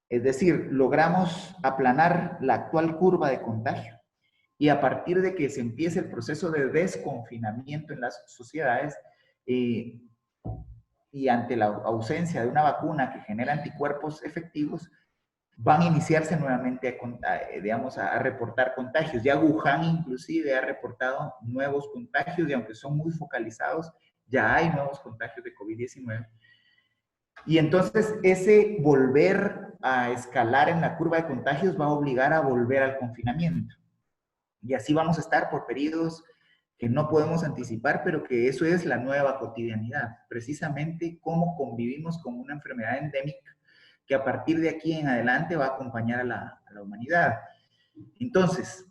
Es decir, logramos aplanar la actual curva de contagio y a partir de que se empiece el proceso de desconfinamiento en las sociedades y ante la ausencia de una vacuna que genera anticuerpos efectivos, van a iniciarse nuevamente a reportar contagios. Ya Wuhan inclusive ha reportado nuevos contagios y aunque son muy focalizados, ya hay nuevos contagios de COVID-19. Y entonces ese volver a escalar en la curva de contagios va a obligar a volver al confinamiento. Y así vamos a estar por periodos que no podemos anticipar, pero que eso es la nueva cotidianidad. Precisamente cómo convivimos con una enfermedad endémica que a partir de aquí en adelante va a acompañar a la humanidad. Entonces,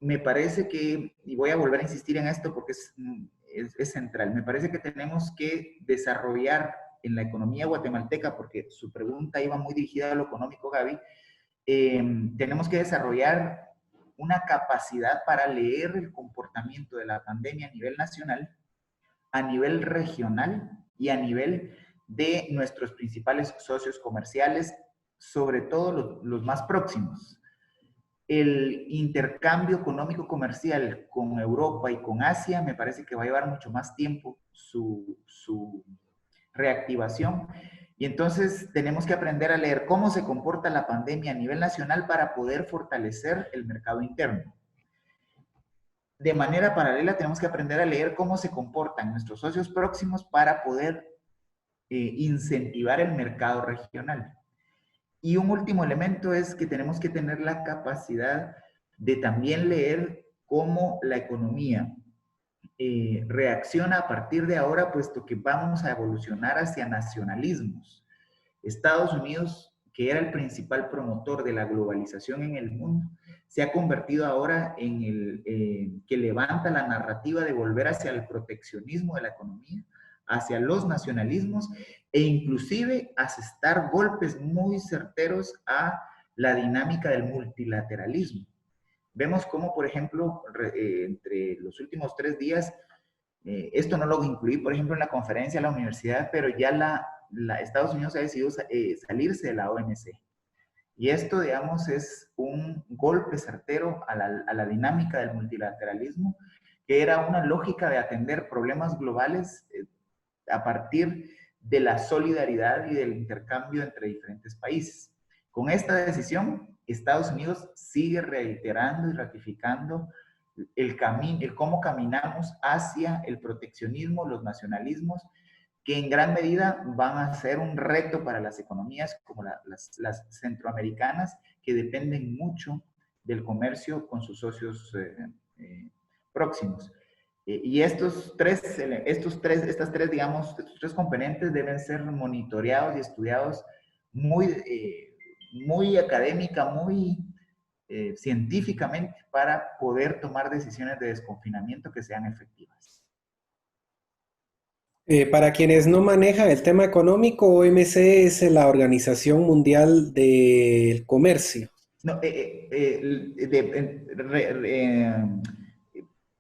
me parece que, y voy a volver a insistir en esto porque es central, me parece que tenemos que desarrollar en la economía guatemalteca, porque su pregunta iba muy dirigida a lo económico, Gaby, tenemos que desarrollar una capacidad para leer el comportamiento de la pandemia a nivel nacional, a nivel regional y a nivel de nuestros principales socios comerciales, sobre todo los más próximos. El intercambio económico comercial con Europa y con Asia me parece que va a llevar mucho más tiempo su reactivación. Y entonces tenemos que aprender a leer cómo se comporta la pandemia a nivel nacional para poder fortalecer el mercado interno. De manera paralela tenemos que aprender a leer cómo se comportan nuestros socios próximos para poder incentivar el mercado regional. Y un último elemento es que tenemos que tener la capacidad de también leer cómo la economía reacciona a partir de ahora, puesto que vamos a evolucionar hacia nacionalismos. Estados Unidos, que era el principal promotor de la globalización en el mundo, se ha convertido ahora en el que levanta la narrativa de volver hacia el proteccionismo de la economía, hacia los nacionalismos e inclusive asestar golpes muy certeros a la dinámica del multilateralismo. Vemos cómo, por ejemplo, entre los últimos 3 días, esto no lo incluí, por ejemplo, en la conferencia de la universidad, pero ya Estados Unidos ha decidido salirse de la OMC. Y esto, digamos, es un golpe certero a la dinámica del multilateralismo, que era una lógica de atender problemas globales a partir de la solidaridad y del intercambio entre diferentes países. Con esta decisión, Estados Unidos sigue reiterando y ratificando el cómo caminamos hacia el proteccionismo, los nacionalismos, que en gran medida van a ser un reto para las economías como las centroamericanas, que dependen mucho del comercio con sus socios próximos. Y estos tres componentes deben ser monitoreados y estudiados muy académica, muy científicamente para poder tomar decisiones de desconfinamiento que sean efectivas. Para quienes no manejan el tema económico, OMC es la Organización Mundial del Comercio. No,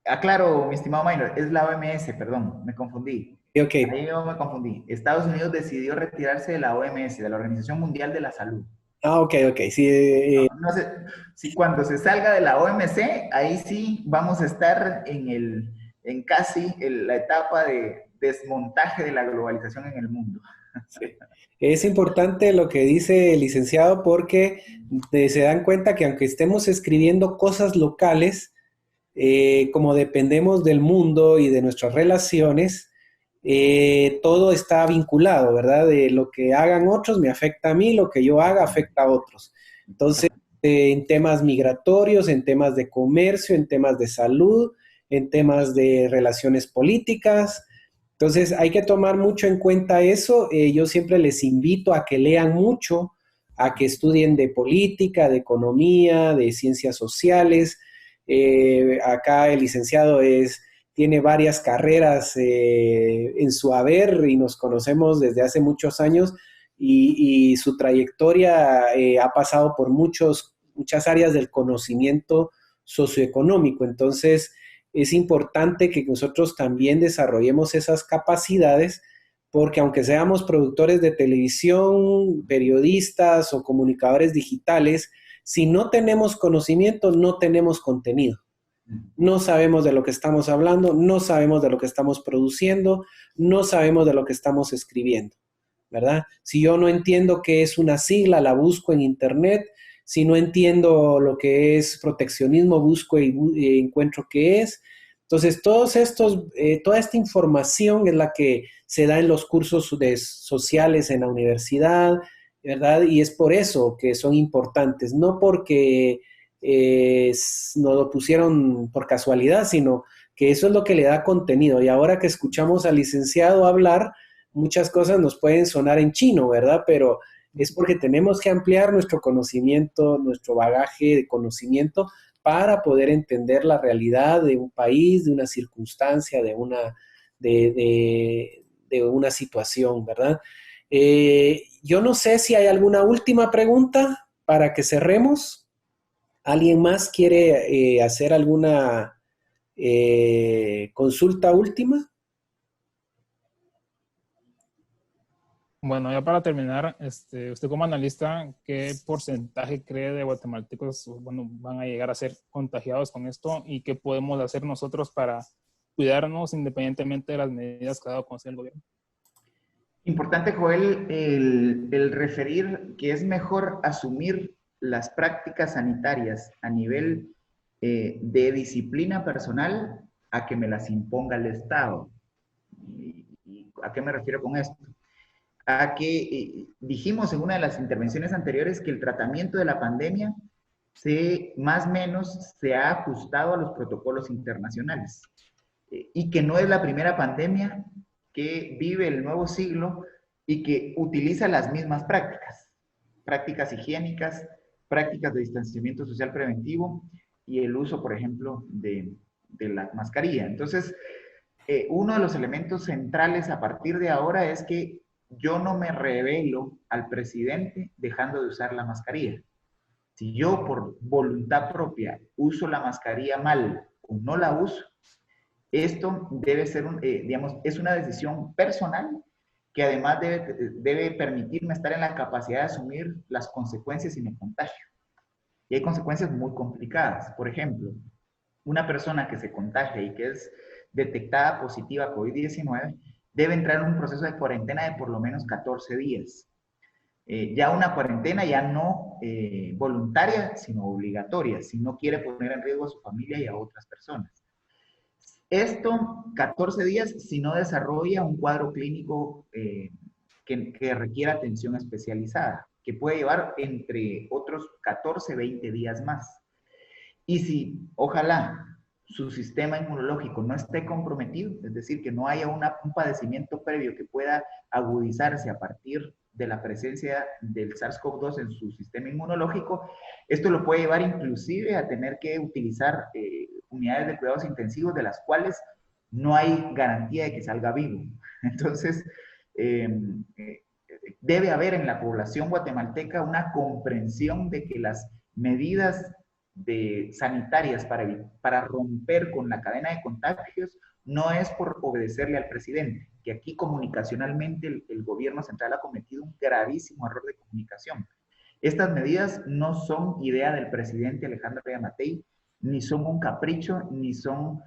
aclaro, mi estimado Minor, es la OMS, perdón, me confundí. Okay. Ahí no me confundí. Estados Unidos decidió retirarse de la OMS, de la Organización Mundial de la Salud. Ah, ok. Sí, no sé, si cuando se salga de la OMC, ahí sí vamos a estar en casi la etapa de desmontaje de la globalización en el mundo. Sí. Es importante lo que dice el licenciado porque se dan cuenta que aunque estemos escribiendo cosas locales, como dependemos del mundo y de nuestras relaciones, todo está vinculado, ¿verdad? De lo que hagan otros me afecta a mí, lo que yo haga afecta a otros. Entonces, en temas migratorios, en temas de comercio, en temas de salud, en temas de relaciones políticas. Entonces, hay que tomar mucho en cuenta eso. Yo siempre les invito a que lean mucho, a que estudien de política, de economía, de ciencias sociales, Acá el licenciado tiene varias carreras en su haber y nos conocemos desde hace muchos años y su trayectoria ha pasado por muchas áreas del conocimiento socioeconómico. Entonces, es importante que nosotros también desarrollemos esas capacidades porque aunque seamos productores de televisión, periodistas o comunicadores digitales, si no tenemos conocimiento, no tenemos contenido. No sabemos de lo que estamos hablando, no sabemos de lo que estamos produciendo, no sabemos de lo que estamos escribiendo, ¿verdad? Si yo no entiendo qué es una sigla, la busco en internet. Si no entiendo lo que es proteccionismo, busco y encuentro qué es. Entonces, toda esta información es la que se da en los cursos sociales en la universidad, ¿verdad? Y es por eso que son importantes, no porque nos lo pusieron por casualidad, sino que eso es lo que le da contenido. Y ahora que escuchamos al licenciado hablar, muchas cosas nos pueden sonar en chino, ¿verdad? Pero es porque tenemos que ampliar nuestro conocimiento, nuestro bagaje de conocimiento para poder entender la realidad de un país, de una circunstancia, de una situación, ¿verdad? Yo no sé si hay alguna última pregunta para que cerremos. ¿Alguien más quiere hacer alguna consulta última? Bueno, ya para terminar, usted como analista, ¿qué porcentaje cree de guatemaltecos, bueno, van a llegar a ser contagiados con esto y qué podemos hacer nosotros para cuidarnos independientemente de las medidas que ha dado a conocer el gobierno? Importante, Joel, el referir que es mejor asumir las prácticas sanitarias a nivel de disciplina personal a que me las imponga el Estado. ¿Y a qué me refiero con esto? A que dijimos en una de las intervenciones anteriores que el tratamiento de la pandemia más o menos se ha ajustado a los protocolos internacionales y que no es la primera pandemia que vive el nuevo siglo y que utiliza las mismas prácticas higiénicas, prácticas de distanciamiento social preventivo y el uso, por ejemplo, de la mascarilla. Entonces, uno de los elementos centrales a partir de ahora es que yo no me revelo al presidente dejando de usar la mascarilla. Si yo por voluntad propia uso la mascarilla mal o no la uso, esto debe ser, es una decisión personal que además debe permitirme estar en la capacidad de asumir las consecuencias si me contagio. Y hay consecuencias muy complicadas. Por ejemplo, una persona que se contagia y que es detectada positiva a COVID-19 debe entrar en un proceso de cuarentena de por lo menos 14 días. Ya una cuarentena ya no voluntaria, sino obligatoria, si no quiere poner en riesgo a su familia y a otras personas. Esto, 14 días, si no desarrolla un cuadro clínico que requiera atención especializada, que puede llevar entre otros 14, 20 días más. Y si, ojalá, su sistema inmunológico no esté comprometido, es decir, que no haya un padecimiento previo que pueda agudizarse a partir de la presencia del SARS-CoV-2 en su sistema inmunológico, esto lo puede llevar inclusive a tener que utilizar unidades de cuidados intensivos de las cuales no hay garantía de que salga vivo. Entonces, debe haber en la población guatemalteca una comprensión de que las medidas sanitarias para romper con la cadena de contagios no es por obedecerle al presidente, que aquí comunicacionalmente el gobierno central ha cometido un gravísimo error de comunicación. Estas medidas no son idea del presidente Alejandro Yamatei, ni son un capricho, ni son,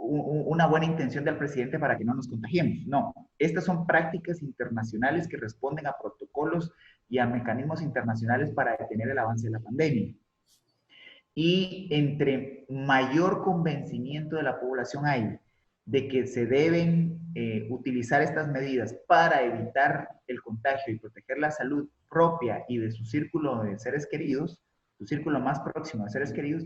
una buena intención del presidente para que no nos contagiemos. No, estas son prácticas internacionales que responden a protocolos y a mecanismos internacionales para detener el avance de la pandemia. Y entre mayor convencimiento de la población hay de que se deben utilizar estas medidas para evitar el contagio y proteger la salud propia y de su círculo de seres queridos, su círculo más próximo de seres queridos,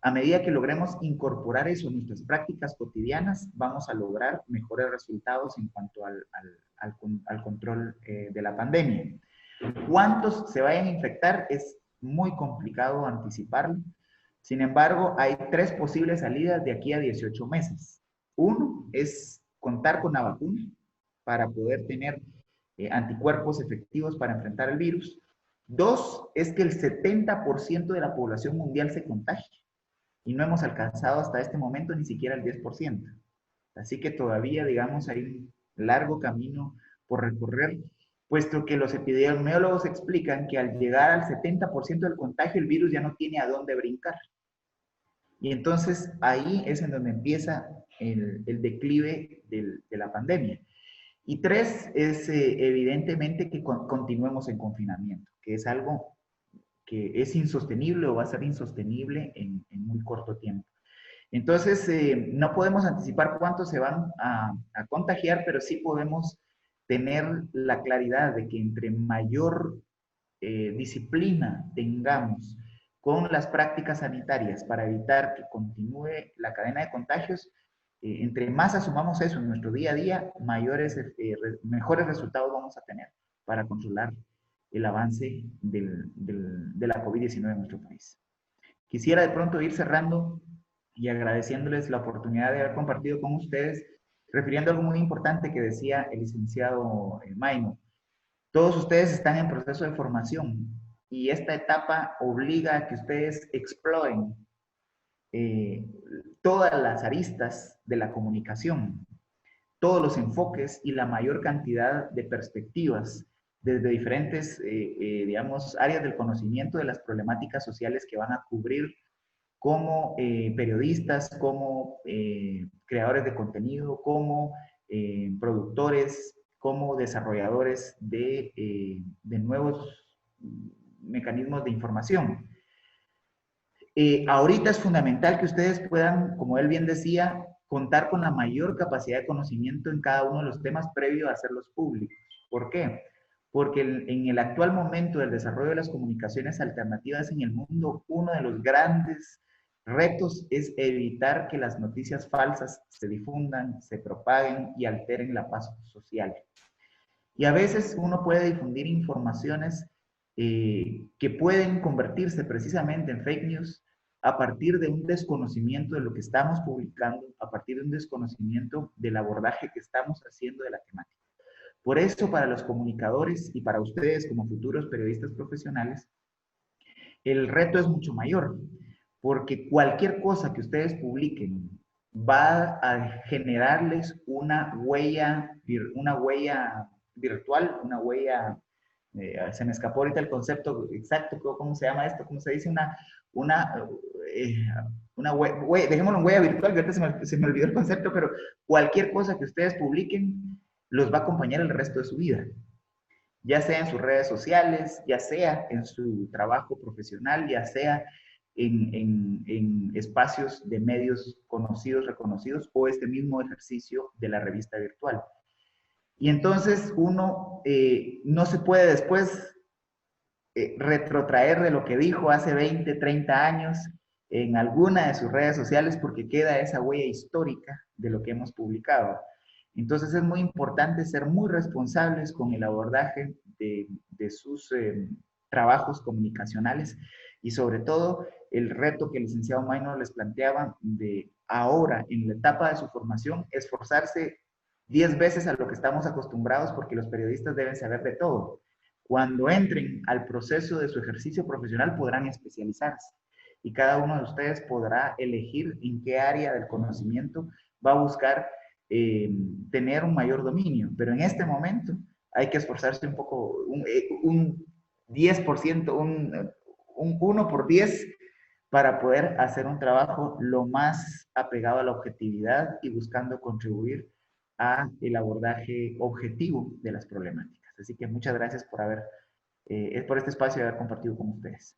a medida que logremos incorporar eso en nuestras prácticas cotidianas, vamos a lograr mejores resultados en cuanto al control de la pandemia. ¿Cuántos se vayan a infectar? Es muy complicado anticiparlo. Sin embargo, hay 3 posibles salidas de aquí a 18 meses. Uno es contar con la vacuna para poder tener anticuerpos efectivos para enfrentar el virus. 2 es que el 70% de la población mundial se contagie y no hemos alcanzado hasta este momento ni siquiera el 10%. Así que todavía, digamos, hay un largo camino por recorrer, puesto que los epidemiólogos explican que al llegar al 70% del contagio, el virus ya no tiene a dónde brincar. Y entonces ahí es en donde empieza el declive de la pandemia. Y 3 es evidentemente que continuemos en confinamiento, que es algo que es insostenible o va a ser insostenible en muy corto tiempo. Entonces, no podemos anticipar cuántos se van a contagiar, pero sí podemos tener la claridad de que entre mayor disciplina tengamos con las prácticas sanitarias para evitar que continúe la cadena de contagios, entre más asumamos eso en nuestro día a día, mejores resultados vamos a tener para controlar el avance de la COVID-19 en nuestro país. Quisiera de pronto ir cerrando y agradeciéndoles la oportunidad de haber compartido con ustedes, refiriendo a algo muy importante que decía el licenciado Maino. Todos ustedes están en proceso de formación y esta etapa obliga a que ustedes exploren todas las aristas de la comunicación, todos los enfoques y la mayor cantidad de perspectivas desde diferentes, digamos, áreas del conocimiento de las problemáticas sociales que van a cubrir como periodistas, como creadores de contenido, como productores, como desarrolladores de nuevos mecanismos de información. Ahorita es fundamental que ustedes puedan, como él bien decía, contar con la mayor capacidad de conocimiento en cada uno de los temas previo a hacerlos públicos. ¿Por qué? Porque en el actual momento del desarrollo de las comunicaciones alternativas en el mundo, uno de los grandes retos es evitar que las noticias falsas se difundan, se propaguen y alteren la paz social. Y a veces uno puede difundir informaciones que pueden convertirse precisamente en fake news a partir de un desconocimiento de lo que estamos publicando, a partir de un desconocimiento del abordaje que estamos haciendo de la temática. Por eso, para los comunicadores y para ustedes como futuros periodistas profesionales, el reto es mucho mayor, porque cualquier cosa que ustedes publiquen va a generarles una huella virtual, una huella, se me escapó ahorita el concepto exacto, ¿cómo se llama esto? ¿Cómo se dice? Dejémoslo en huella virtual, que ahorita se me olvidó el concepto, pero cualquier cosa que ustedes publiquen los va a acompañar el resto de su vida, ya sea en sus redes sociales, ya sea en su trabajo profesional, ya sea en espacios de medios conocidos, reconocidos, o este mismo ejercicio de la revista virtual. Y entonces uno no se puede después retrotraer de lo que dijo hace 20, 30 años en alguna de sus redes sociales porque queda esa huella histórica de lo que hemos publicado. Entonces es muy importante ser muy responsables con el abordaje de sus trabajos comunicacionales y sobre todo el reto que el licenciado Maino les planteaba de ahora en la etapa de su formación, esforzarse 10 veces a lo que estamos acostumbrados porque los periodistas deben saber de todo. Cuando entren al proceso de su ejercicio profesional podrán especializarse y cada uno de ustedes podrá elegir en qué área del conocimiento va a buscar tener un mayor dominio, pero en este momento hay que esforzarse un poco, un 10%, un 1 por 10 para poder hacer un trabajo lo más apegado a la objetividad y buscando contribuir a el abordaje objetivo de las problemáticas. Así que muchas gracias por por este espacio y haber compartido con ustedes.